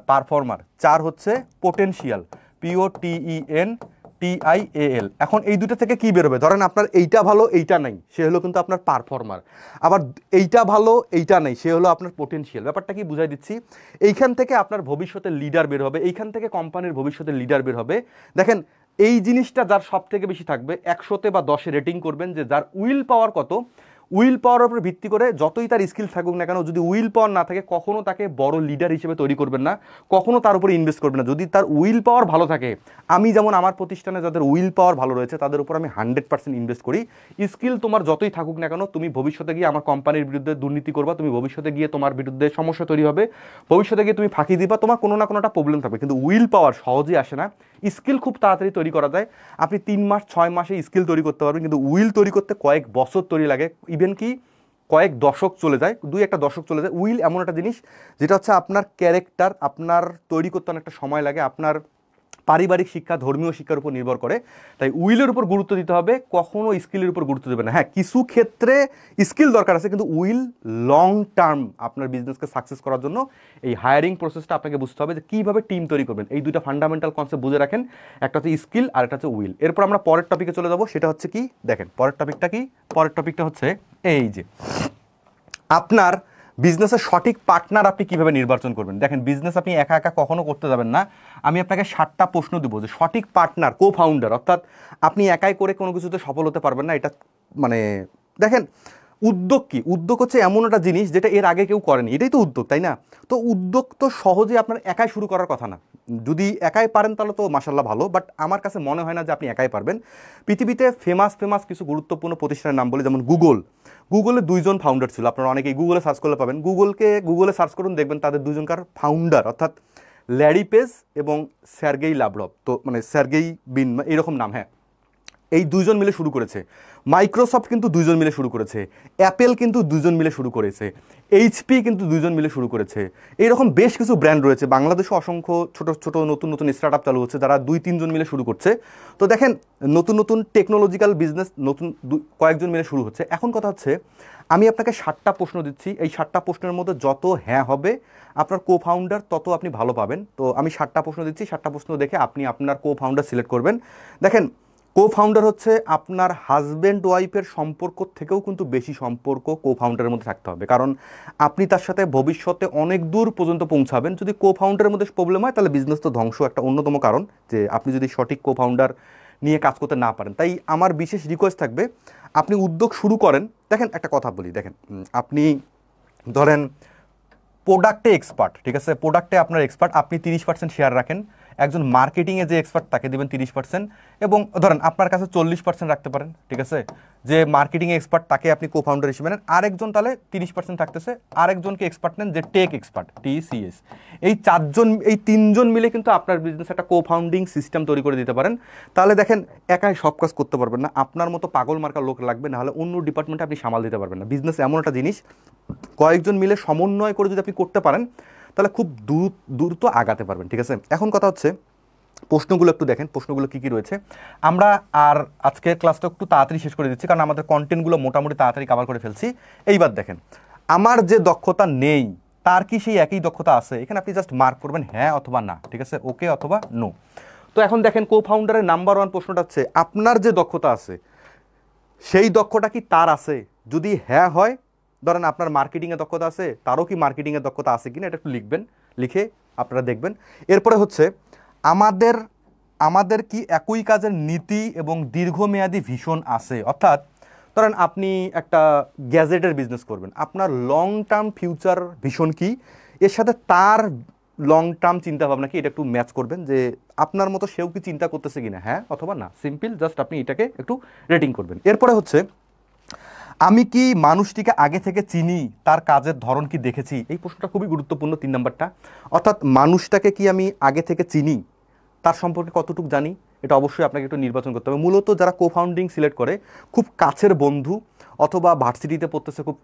পারফর্মার। 4 হচ্ছে পোটেনশিয়াল, POTENTIAL। এখন এই দুটো থেকে কি বেরোবে, ধরেন আপনার এইটা ভালো এইটা নাই, সে হলো কিন্তু আপনার পারফর্মার। আবার এইটা ভালো এইটা নেই, সে হলো আপনার পোটেনশিয়াল। ব্যাপারটা কি বুঝাই দিচ্ছি। এইখান থেকে আপনার ভবিষ্যতের লিডার বের হবে, এইখান থেকে কোম্পানির ভবিষ্যতের লিডার বের হবে। দেখেন এই জিনিসটা যার সব থেকে বেশি থাকবে, 100-তে বা 10-এ রেটিং করবেন যে যার উইল পাওয়ার কত। উইল পাওয়ার উপর ভিত্তি করে যতই তার স্কিল থাকুক না কেন, যদি উইল পাওয়ার না থাকে কখনো তাকে বড় লিডার হিসেবে তৈরি করবেন না, কখনো তার উপরে ইনভেস্ট করবেন না। যদি তার উইল পাওয়ার ভালো থাকে, আমি যেমন আমার প্রতিষ্ঠানে যাদের উইল পাওয়ার ভালো রয়েছে তাদের উপর আমি 100% ইনভেস্ট করি। স্কিল তোমার যতই থাকুক না কেন, তুমি ভবিষ্যতে গিয়ে আমার কোম্পানির বিরুদ্ধে দুর্নীতি করবা, তুমি ভবিষ্যতে গিয়ে তোমার বিরুদ্ধে সমস্যা তৈরি হবে, ভবিষ্যতে গিয়ে তুমি ফাঁকি দিবা, তোমার কোনো না কোনো একটা প্রবলেম থাকবে। কিন্তু উইল পাওয়ার সহজেই আসে না, স্কিল খুব তাড়াতাড়ি তৈরি করা যায়। আপনি 3 মাস 6 মাসে স্কিল তৈরি করতে পারবেন, কিন্তু উইল তৈরি করতে কয়েক বছর তৈরি লাগে, ইভেন কি কয়েক দশক চলে যায়, 2-1 দশক চলে যায়। উইল এমন একটা জিনিস যেটা হচ্ছে আপনার ক্যারেক্টার আপনার তৈরি করতে অনেকটা সময় লাগে, আপনার পারিবারিক শিক্ষা, ধর্মীয় শিক্ষার উপর নির্ভর করে। তাই উইলের উপর গুরুত্ব দিতে হবে, কখনো স্কিলের উপর গুরুত্ব দেবে না। হ্যাঁ, কিছু ক্ষেত্রে স্কিল দরকার আছে, কিন্তু উইল লং টার্ম আপনার বিজনেসকে সাকসেস করার জন্য এই হায়ারিং প্রসেসটা আপনাকে বুঝতে হবে যে কীভাবে টিম তৈরি করবেন। এই দুইটা ফান্ডামেন্টাল কনসেপ্ট বুঝে রাখেন, একটা হচ্ছে স্কিল আর একটা হচ্ছে উইল। এরপর আমরা পরের টপিকে চলে যাব, সেটা হচ্ছে কি দেখেন পরের টপিকটা কি। পরের টপিকটা হচ্ছে এই যে আপনার বিজনেসের সঠিক পার্টনার আপনি কিভাবে নির্বাচন করবেন। দেখেন বিজনেস আপনি একা একা কখনো করতে যাবেন না। আমি আপনাকে 7টা প্রশ্ন দেবো যে সঠিক পার্টনার, কো ফাউন্ডার, অর্থাৎ আপনি একাই করে কোনো কিছুতে সফল হতে পারবেন না। এটা মানে দেখেন উদ্যোগ কি, উদ্যোগ হচ্ছে এমন একটা জিনিস যেটা এর আগে কেউ করেনি, এটাই তো উদ্যোগ, তাই না? তো উদ্যোগ তো সহজে আপনার একাই শুরু করার কথা না। যদি একাই পারেন তাহলে তো মাশাল্লাহ ভালো, বাট আমার কাছে মনে হয় না যে আপনি একাই পারবেন। পৃথিবীতে ফেমাস কিছু গুরুত্বপূর্ণ প্রতিষ্ঠানের নাম বলি, যেমন গুগলে 2জন ফাউন্ডার ছিল। আপনারা অনেকেই গুগলে সার্চ করলে পাবেন, গুগলে সার্চ করুন, দেখবেন তাদের 2জনকার ফাউন্ডার, অর্থাৎ ল্যারি পেজ এবং সার্গেই লাভরভ, তো মানে সার্গেই বিন এরকম নাম। হ্যাঁ, এই 2জন মিলে শুরু করেছে। মাইক্রোসফট কিন্তু 2জন মিলে শুরু করেছে, অ্যাপেল কিন্তু 2জন মিলে শুরু করেছে, HP কিন্তু 2জন মিলে শুরু করেছে। এইরকম বেশ কিছু ব্র্যান্ড রয়েছে। বাংলাদেশে অসংখ্য ছোট ছোট নতুন স্টার্ট আপ চালু হচ্ছে যারা 2-3জন মিলে শুরু করছে। তো দেখেন নতুন টেকনোলজিক্যাল বিজনেস কয়েকজন মিলে শুরু হচ্ছে। এখন কথা হচ্ছে আমি আপনাকে 7টা প্রশ্ন দিচ্ছি, এই 7টা প্রশ্নের মধ্যে যত হ্যাঁ হবে আপনার কো ফাউন্ডার তত আপনি ভালো পাবেন। তো আমি 7টা প্রশ্ন দিচ্ছি, 7টা প্রশ্ন দেখে আপনি আপনার কো ফাউন্ডার সিলেক্ট করবেন। দেখেন কো ফাউন্ডার হচ্ছে আপনার হাজব্যান্ড ওয়াইফের সম্পর্ক থেকেও কিন্তু বেশি সম্পর্ক কো ফাউন্ডারের মধ্যে থাকতে হবে, কারণ আপনি তার সাথে ভবিষ্যতে অনেক দূর পর্যন্ত পৌঁছাবেন। যদি কো ফাউন্ডারের মধ্যে প্রবলেম হয় তাহলে বিজনেস তো ধ্বংস একটা অন্যতম কারণ, যে আপনি যদি সঠিক কো ফাউন্ডার নিয়ে কাজ করতে না পারেন। তাই আমার বিশেষ রিকোয়েস্ট থাকবে আপনি উদ্যোগ শুরু করেন। দেখেন একটা কথা বলি, দেখেন আপনি ধরেন প্রোডাক্টে এক্সপার্ট, ঠিক আছে, প্রোডাক্টে আপনার এক্সপার্ট, আপনি 30% শেয়ার রাখেন, একজন মার্কেটিংয়ে যে এক্সপার্ট তাকে দিবেন 30%, এবং ধরেন আপনার কাছে 40% রাখতে পারেন, ঠিক আছে, যে মার্কেটিংয়ে এক্সপার্ট তাকে আপনি কো ফাউন্ডার হিসেবে নেন, আরেকজন তাহলে 30% থাকতেছে, আরেকজনকে এক্সপার্ট নেন যে টেক এক্সপার্ট, TCS। এই চারজন, এই তিনজন মিলে কিন্তু আপনার বিজনেস একটা কো ফাউন্ডিং সিস্টেম তৈরি করে দিতে পারেন। তাহলে দেখেন একাই সব কাজ করতে পারবেন না, আপনার মতো পাগল মার্কা লোক লাগবে, নাহলে অন্য ডিপার্টমেন্টে আপনি সামাল দিতে পারবেন না। বিজনেস এমন একটা জিনিস, কয়েকজন মিলে সমন্বয় করে যদি আপনি করতে পারেন তাহলে খুব দ্রুত আগাতে পারবেন, ঠিক আছে। এখন কথা হচ্ছে প্রশ্নগুলো একটু দেখেন, প্রশ্নগুলো কী কী রয়েছে। আমরা আর আজকের ক্লাসটা একটু তাড়াতাড়ি শেষ করে দিচ্ছি, কারণ আমাদের কন্টেন্টগুলো মোটামুটি তাড়াতাড়ি কভার করে ফেলছি। এইবার দেখেন, আমার যে দক্ষতা নেই তার কি সেই একই দক্ষতা আছে? এখানে আপনি জাস্ট মার্ক করবেন হ্যাঁ অথবা না, ঠিক আছে, ওকে অথবা নো। তো এখন দেখেন কো ফাউন্ডারের নাম্বার 1 প্রশ্নটা হচ্ছে আপনার যে দক্ষতা আছে সেই দক্ষতা কি তার আছে? যদি হ্যাঁ হয়, ধরেন আপনার মার্কেটিংয়ে দক্ষতা আছে, তারও কি মার্কেটিংয়ের দক্ষতা আছে কিনা এটা একটু লিখবেন, লিখে আপনারা দেখবেন। এরপরে হচ্ছে আমাদের কি একই কাজের নীতি এবং দীর্ঘমেয়াদী ভিশন আছে? অর্থাৎ ধরেন আপনি একটা গ্যাজেটের বিজনেস করবেন, আপনার লং টার্ম ফিউচার ভিশন কি, এর সাথে তার লং টার্ম চিন্তা ভাবনা কি, এটা একটু ম্যাচ করবেন যে আপনার মতো সেও কি চিন্তা করতেছে কিনা, হ্যাঁ অথবা না। সিম্পল, জাস্ট আপনি এটাকে একটু রেটিং করবেন। এরপরে হচ্ছে আমি কি মানুষটিকে আগে থেকে চিনি, তার কাজের ধরন কি দেখেছি? এই প্রশ্নটা খুবই গুরুত্বপূর্ণ, 3 নম্বরটা। অর্থাৎ মানুষটাকে কি আমি আগে থেকে চিনি, তার সম্পর্কে কতটুকু জানি, এটা অবশ্যই আপনাকে একটু নির্বাচন করতে হবে। মূলত যারা কো ফাউন্ডিং সিলেক্ট করে, খুব কাছের বন্ধু, অথবা ভার্সিটিতে পড়তেছে, খুব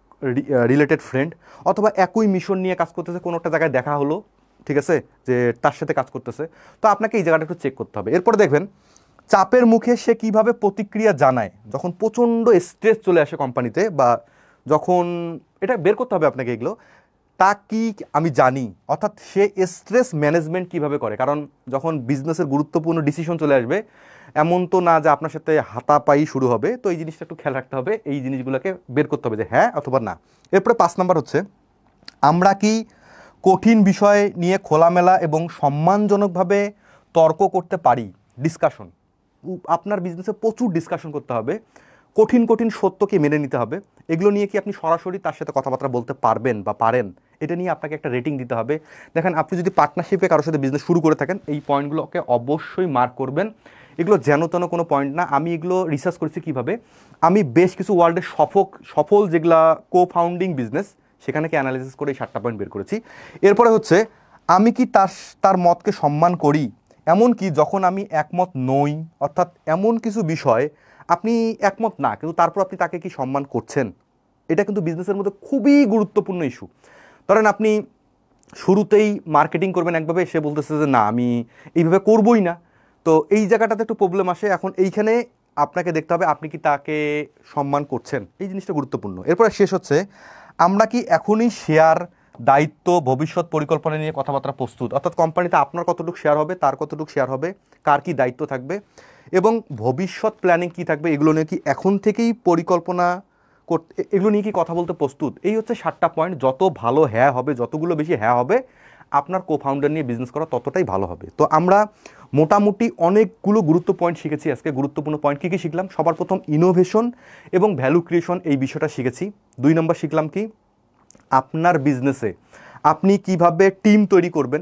রিলেটেড ফ্রেন্ড, অথবা একই মিশন নিয়ে কাজ করতেছে, কোনো একটা জায়গায় দেখা হলো, ঠিক আছে, যে তার সাথে কাজ করতেছে। তো আপনাকে এই জায়গাটা একটু চেক করতে হবে। এরপরে দেখবেন চাপের মুখে সে কিভাবে প্রতিক্রিয়া জানায়, যখন প্রচণ্ড স্ট্রেস চলে আসে কোম্পানিতে, বা যখন এটা বের করতে হবে আপনাকে এগুলো, তা কি আমি জানি। অর্থাৎ সে স্ট্রেস ম্যানেজমেন্ট কিভাবে করে, কারণ যখন বিজনেসের গুরুত্বপূর্ণ ডিসিশন চলে আসবে, এমন তো না যে আপনার সাথে হাতাপাই শুরু হবে। তো এই জিনিসটা একটু খেয়াল রাখতে হবে, এই জিনিসগুলোকে বের করতে হবে যে হ্যাঁ অথবা না। এরপরে 5 নাম্বার হচ্ছে আমরা কি কঠিন বিষয় নিয়ে খোলামেলা এবং সম্মানজনকভাবে তর্ক করতে পারি? ডিসকাশন, আপনার বিজনেসে প্রচুর ডিসকাশন করতে হবে, কঠিন কঠিন সত্যকে মেনে নিতে হবে। এগুলো নিয়ে কি আপনি সরাসরি তার সাথে কথাবার্তা বলতে পারবেন বা পারেন? এটা নিয়ে আপনাকে একটা রেটিং দিতে হবে। দেখেন, আপনি যদি পার্টনারশিপে কারোর সাথে বিজনেস শুরু করে থাকেন, এই পয়েন্টগুলোকে অবশ্যই মার্ক করবেন। এগুলো যেন তেন কোনো পয়েন্ট না। আমি এগুলো রিসার্চ করেছি কীভাবে, আমি বেশ কিছু ওয়ার্ল্ডের সফল যেগুলা কো ফাউন্ডিং বিজনেস, সেখানে কি অ্যানালিসিস করে এই 7টা পয়েন্ট বের করেছি। এরপরে হচ্ছে আমি কি তার মতকে সম্মান করি, এমন কি যখন আমি একমত নই, অর্থাৎ এমন কিছু বিষয় আপনি একমত না কিন্তু তারপর আপনি তাকে কি সম্মান করছেন। এটা কিন্তু বিজনেসের মধ্যে খুবই গুরুত্বপূর্ণ ইস্যু। ধরেন আপনি শুরুতেই মার্কেটিং করবেন একভাবে, সে বলতেছে যে না আমি এইভাবে করবই না, তো এই জায়গাটাতে একটু প্রবলেম আসে। এখন এইখানে আপনাকে দেখতে হবে আপনি কি তাকে সম্মান করছেন, এই জিনিসটা গুরুত্বপূর্ণ। এরপরে শেষ হচ্ছে আমরা কি এখনই শেয়ার, দায়িত্ব, ভবিষ্যৎ পরিকল্পনা নিয়ে কথাবার্তা প্রস্তুত। অর্থাৎ কোম্পানিতে আপনার কতটুকু শেয়ার হবে, তার কতটুকু শেয়ার হবে, কার কি দায়িত্ব থাকবে, এবং ভবিষ্যৎ প্ল্যানিং কি থাকবে, এগুলো নিয়ে কি এখন থেকেই পরিকল্পনা করতে, এগুলো নিয়ে কি কথা বলতে প্রস্তুত। এই হচ্ছে 7টা পয়েন্ট। যত ভালো হ্যাঁ হবে, যতগুলো বেশি হ্যাঁ হবে, আপনার কো ফাউন্ডার নিয়ে বিজনেস করা ততটাই ভালো হবে। তো আমরা মোটামুটি অনেকগুলো পয়েন্ট শিখেছি আজকে। গুরুত্বপূর্ণ পয়েন্ট কী কী শিখলাম? সবার প্রথম ইনোভেশন এবং ভ্যালু ক্রিয়েশন, এই বিষয়টা শিখেছি। 2 নম্বর শিখলাম কি আপনার বিজনেসে আপনি কিভাবে টিম তৈরি করবেন।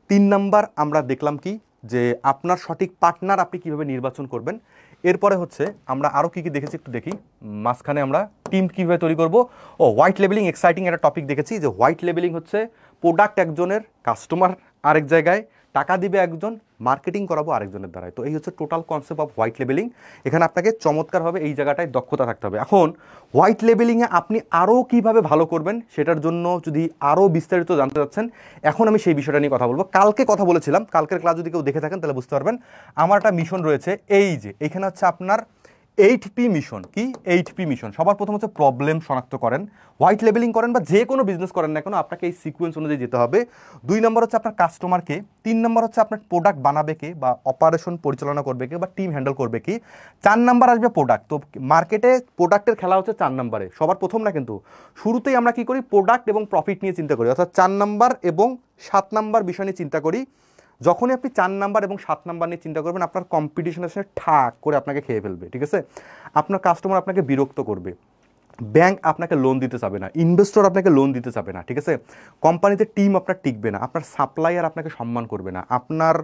3 নাম্বার আমরা দেখলাম কি যে আপনার সঠিক পার্টনার আপনি কিভাবে নির্বাচন করবেন। এরপরে হচ্ছে আমরা আরও কী কী দেখেছি একটু দেখি। মাঝখানে আমরা টিম কীভাবে তৈরি করব, ও হোয়াইট লেবেলিং, এক্সাইটিং একটা টপিক দেখেছি যে হোয়াইট লেবেলিং হচ্ছে প্রোডাক্ট একজনের, কাস্টমার আরেক জায়গায়, টাকা দিবে একজন, মার্কেটিং করাবো আরেকজনের দ্বারাই। তো এই হচ্ছে total concept off white labelling. এখানে আপনাকে চমৎকারভাবে এই জায়গাটায় দক্ষতা থাকতে হবে। এখন হোয়াইট লেবেলিংয়ে আপনি আরও কীভাবে ভালো করবেন, সেটার জন্য যদি আরও বিস্তারিত জানতে চাচ্ছেন, এখন আমি সেই বিষয়টা নিয়ে কথা বলবো। কালকে কথা বলেছিলাম, কালকের ক্লাস যদি কেউ দেখে থাকেন তাহলে বুঝতে পারবেন। আমার একটা মিশন রয়েছে, এই যে এইখানে হচ্ছে আপনার 8P মিশন। কি 8P মিশন? সবার প্রথম হচ্ছে প্রবলেম শনাক্ত করেন, হোয়াইট লেবেলিং করেন বা যে কোনো বিজনেস করেন না কেন, আপনাকে এই সিকোয়েন্স অনুযায়ী যেতে হবে। 2 নম্বর হচ্ছে আপনার কাস্টমারকে, 3 নম্বর হচ্ছে আপনার প্রোডাক্ট বানাবে কে বা অপারেশন পরিচালনা করবে কে বা টিম হ্যান্ডেল করবে কি, 4 নাম্বার আসবে প্রোডাক্ট। তো মার্কেটে প্রোডাক্টের খেলা হচ্ছে 4 নম্বরে, সবার প্রথম না কিন্তু। শুরুতেই আমরা কি করি, প্রোডাক্ট এবং প্রফিট নিয়ে চিন্তা করি, অর্থাৎ 4 নাম্বার এবং 7 নাম্বার বিষয় নিয়ে চিন্তা করি। যখনই আপনি 4 নাম্বার এবং 7 নাম্বার নিয়ে চিন্তা করবেন, আপনার কম্পিটিশনের সাথে ঠাক করে আপনাকে খেয়ে ফেলবে, ঠিক আছে। আপনার কাস্টমার আপনাকে বিরক্ত করবে। ব্যাংক আপনাকে লোন দিতে চাবে না, ইনভেস্টর আপনাকে লোন দিতে চাবে না, ঠিক আছে? কোম্পানিতে টিম আপনার টিকবে না, আপনার সাপ্লায়ার আপনাকে সম্মান করবে না, আপনার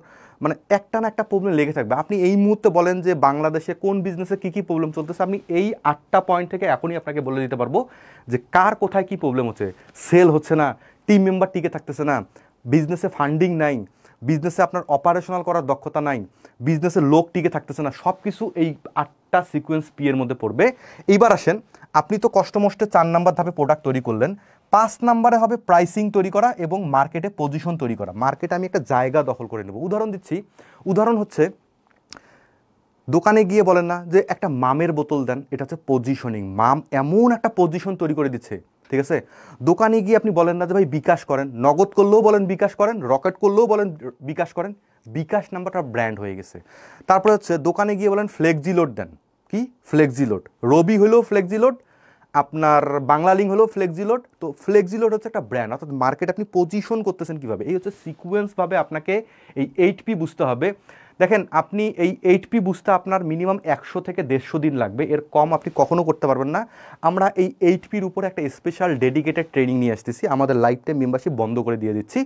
মানে একটা না একটা প্রবলেম লেগে থাকবে। আপনি এই মুহূর্তে বলেন যে বাংলাদেশে কোন বিজনেসে কী কী প্রবলেম চলতেছে, আপনি এই 8টা পয়েন্ট থেকে এখনই আপনাকে বলে দিতে পারবো যে কার কোথায় কী প্রবলেম হচ্ছে। সেল হচ্ছে না, টিম মেম্বার টিকে থাকতেছে না, বিজনেসে ফান্ডিং নাই, বিজনেসে আপনার অপারেশনাল করার দক্ষতা নাই, বিজনেসে লোক টিকে থাকতেছে না, সব কিছু এই 8টা সিকোয়েন্স পি এর মধ্যে পড়বে। এইবার আসেন, আপনি তো কষ্টমষ্টে 4 নাম্বার ধাপে প্রোডাক্ট তৈরি করলেন, 5 নাম্বারে হবে প্রাইসিং তৈরি করা এবং মার্কেটে পজিশন তৈরি করা। মার্কেটে আমি একটা জায়গা দখল করে নেব। উদাহরণ দিচ্ছি, উদাহরণ হচ্ছে দোকানে গিয়ে বলেন না যে একটা মামের বোতল দেন, এটা হচ্ছে পজিশনিং। মাম এমন একটা পজিশন তৈরি করে দিচ্ছে, ঠিক আছে? দোকানে গিয়ে আপনি বলেন না যে ভাই বিকাশ করেন, নগদ করলেও বলেন বিকাশ করেন, রকেট করলেও বলেন বিকাশ করেন, বিকাশ নাম্বারটা ব্র্যান্ড হয়ে গেছে। তারপরে হচ্ছে দোকানে গিয়ে বলেন ফ্লেক্সিলোড দেন, কি ফ্লেক্সিলোড, রবি হলেও ফ্লেক্সিলোড, আপনার বাংলালিংক হলেও ফ্লেক্সিলোড। তো ফ্লেক্সিলোড হচ্ছে একটা ব্র্যান্ড, অর্থাৎ মার্কেট আপনি পজিশন করতেছেন কীভাবে, এই হচ্ছে সিকোয়েন্সভাবে আপনাকে এই 8P বুঝতে হবে। দেখেন, আপনি এই 8P বুঝতে আপনার মিনিমাম 100 থেকে 150 দিন লাগবে, এর কম আপনি কখনো করতে পারবেন না। আমরা এই 8Pর উপরে একটা স্পেশাল ডেডিকেটেড ট্রেনিং নিয়ে আসতেছি, আমাদের লাইফ টাইম মেম্বারশিপ বন্ধ করে দিয়ে দিচ্ছি।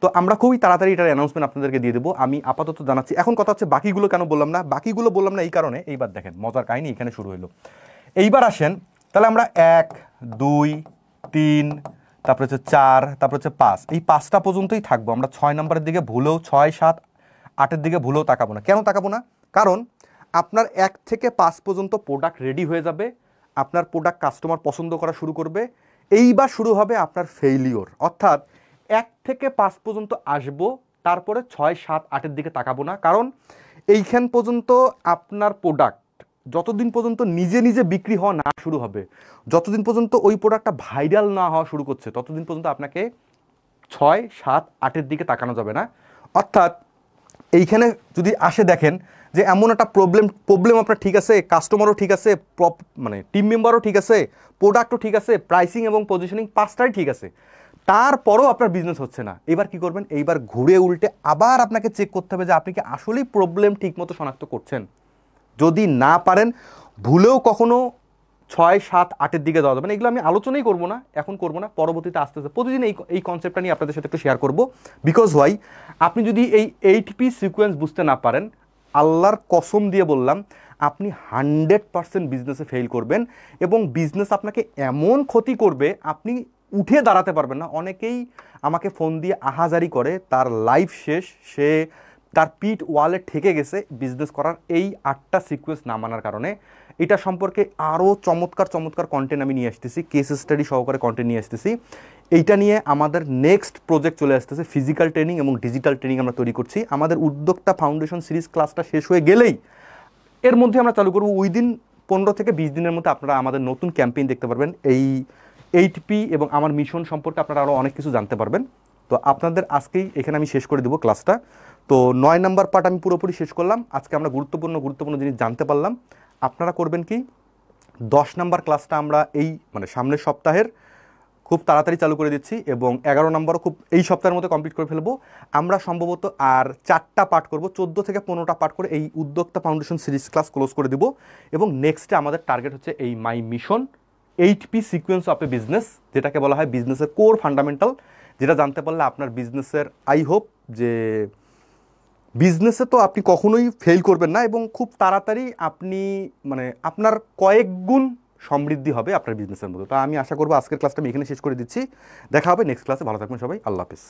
তো আমরা খুবই তাড়াতাড়ি এটার অ্যানাউন্সমেন্ট আপনাদেরকে দিয়ে দেবো। আমি আপাতত জানাচ্ছি। এখন কথা হচ্ছে বাকিগুলো কেন বললাম না, বাকিগুলো বললাম না এই কারণে, এইবার দেখেন মজার কাহিনী এখানে শুরু হলো। এইবার আসেন, তাহলে আমরা 1, 2, 3, তারপরে হচ্ছে 4, তারপরে হচ্ছে 5, এই 5টা পর্যন্তই থাকবো। আমরা 6 নম্বরের দিকে ভুলেও 6, 7, 8-এর দিকে ভুলেও তাকাবো না। কেন তাকাবো না? কারণ আপনার 1 থেকে 5 পর্যন্ত প্রোডাক্ট রেডি হয়ে যাবে, আপনার প্রোডাক্ট কাস্টমার পছন্দ করা শুরু করবে, এইবার শুরু হবে আপনার ফেইলিওর। অর্থাৎ 1 থেকে 5 পর্যন্ত আসবো, তারপরে 6, 7, 8-এর দিকে তাকাবো না। কারণ এইখান পর্যন্ত আপনার প্রোডাক্ট যতদিন পর্যন্ত নিজে নিজে বিক্রি হওয়া না শুরু হবে, যতদিন পর্যন্ত ওই প্রোডাক্টটা ভাইরাল না হওয়া শুরু করছে, ততদিন পর্যন্ত আপনাকে 6, 7, 8-এর দিকে তাকানো যাবে না। অর্থাৎ এইখানে যদি আসে দেখেন যে এমন একটা প্রবলেম আপনার ঠিক আছে, কাস্টমারও ঠিক আছে, মানে টিম মেম্বারও ঠিক আছে, প্রোডাক্টও ঠিক আছে, প্রাইসিং এবং পজিশনিং 5টাই ঠিক আছে, তারপরও আপনার বিজনেস হচ্ছে না। এবার কি করবেন? এইবার ঘুরে উল্টে আবার আপনাকে চেক করতে হবে যে আপনি কি আসলেই প্রবলেম ঠিকমতো শনাক্ত করছেন। যদি না পারেন, ভুলেও কখনো 6, 7, 8-এর দিকে যাওয়া যাবে না। এগুলো আমি আলোচনাই করবো না, এখন করবো না, পরবর্তীতে আস্তে আস্তে প্রতিদিন এই কনসেপ্টটা নিয়ে আপনাদের সাথে একটু শেয়ার করবো। বিকজ ওয়াই, আপনি যদি এই 8P সিকোয়েন্স বুঝতে না পারেন, আল্লাহর কসম দিয়ে বললাম, আপনি 100% বিজনেসে ফেল করবেন এবং বিজনেস আপনাকে এমন ক্ষতি করবে আপনি উঠে দাঁড়াতে পারবেন না। অনেকেই আমাকে ফোন দিয়ে আহাজারি করে, তার লাইফ শেষ, সে তার পিঠ ওয়ালে ঠেকে গেছে বিজনেস করার এই 8টা সিকোয়েন্স না মানার কারণে। এটা সম্পর্কে আরও চমৎকার চমৎকার কন্টেন্ট আমি নিয়ে আসতেছি, কেস স্টাডি সহকারে কন্টেন্ট নিয়ে আসতেছি। এইটা নিয়ে আমাদের নেক্সট প্রজেক্ট চলে আসতেছে, ফিজিক্যাল ট্রেনিং এবং ডিজিটাল ট্রেনিং আমরা তৈরি করছি। আমাদের উদ্যোক্তা ফাউন্ডেশন সিরিজ ক্লাসটা শেষ হয়ে গেলেই এর মধ্যে আমরা চালু করবো, উইদিন 15 থেকে 20 দিনের মধ্যে আপনারা আমাদের নতুন ক্যাম্পেইন দেখতে পারবেন। এই 8P এবং আমার মিশন সম্পর্কে আপনারা আরও অনেক কিছু জানতে পারবেন। তো আপনাদের আজকেই এখানে আমি শেষ করে দেবো ক্লাসটা। তো 9 নাম্বার পার্ট আমি পুরোপুরি শেষ করলাম। আজকে আমরা গুরুত্বপূর্ণ জিনিস জানতে পারলাম। আপনারা করবেন কি, 10 নাম্বার ক্লাসটা আমরা এই মানে সামনের সপ্তাহের খুব তাড়াতাড়ি চালু করে দিচ্ছি এবং 11 নম্বরও খুব এই সপ্তাহের মধ্যে কমপ্লিট করে ফেলবো। আমরা সম্ভবত আর 4টা পার্ট করব, 14 থেকে 15টা পার্ট করে এই উদ্যোক্তা ফাউন্ডেশন সিরিজ ক্লাস ক্লোজ করে দিব। এবং নেক্সটে আমাদের টার্গেট হচ্ছে এই মাই mission 8P sequence of A business, যেটাকে বলা হয় বিজনেসের কোর ফান্ডামেন্টাল, যেটা জানতে পারলে আপনার বিজনেসের আই হোপ যে বিজনেসে তো আপনি কখনোই ফেল করবেন না এবং খুব তাড়াতাড়ি আপনি মানে আপনার কয়েক গুণ সমৃদ্ধি হবে আপনার বিজনেসের মধ্যে। তো আমি আশা করবো আজকের ক্লাসটা আমি এখানে শেষ করে দিচ্ছি। দেখা হবে নেক্সট ক্লাসে। ভালো থাকবেন সবাই, আল্লাহ হাফিজ।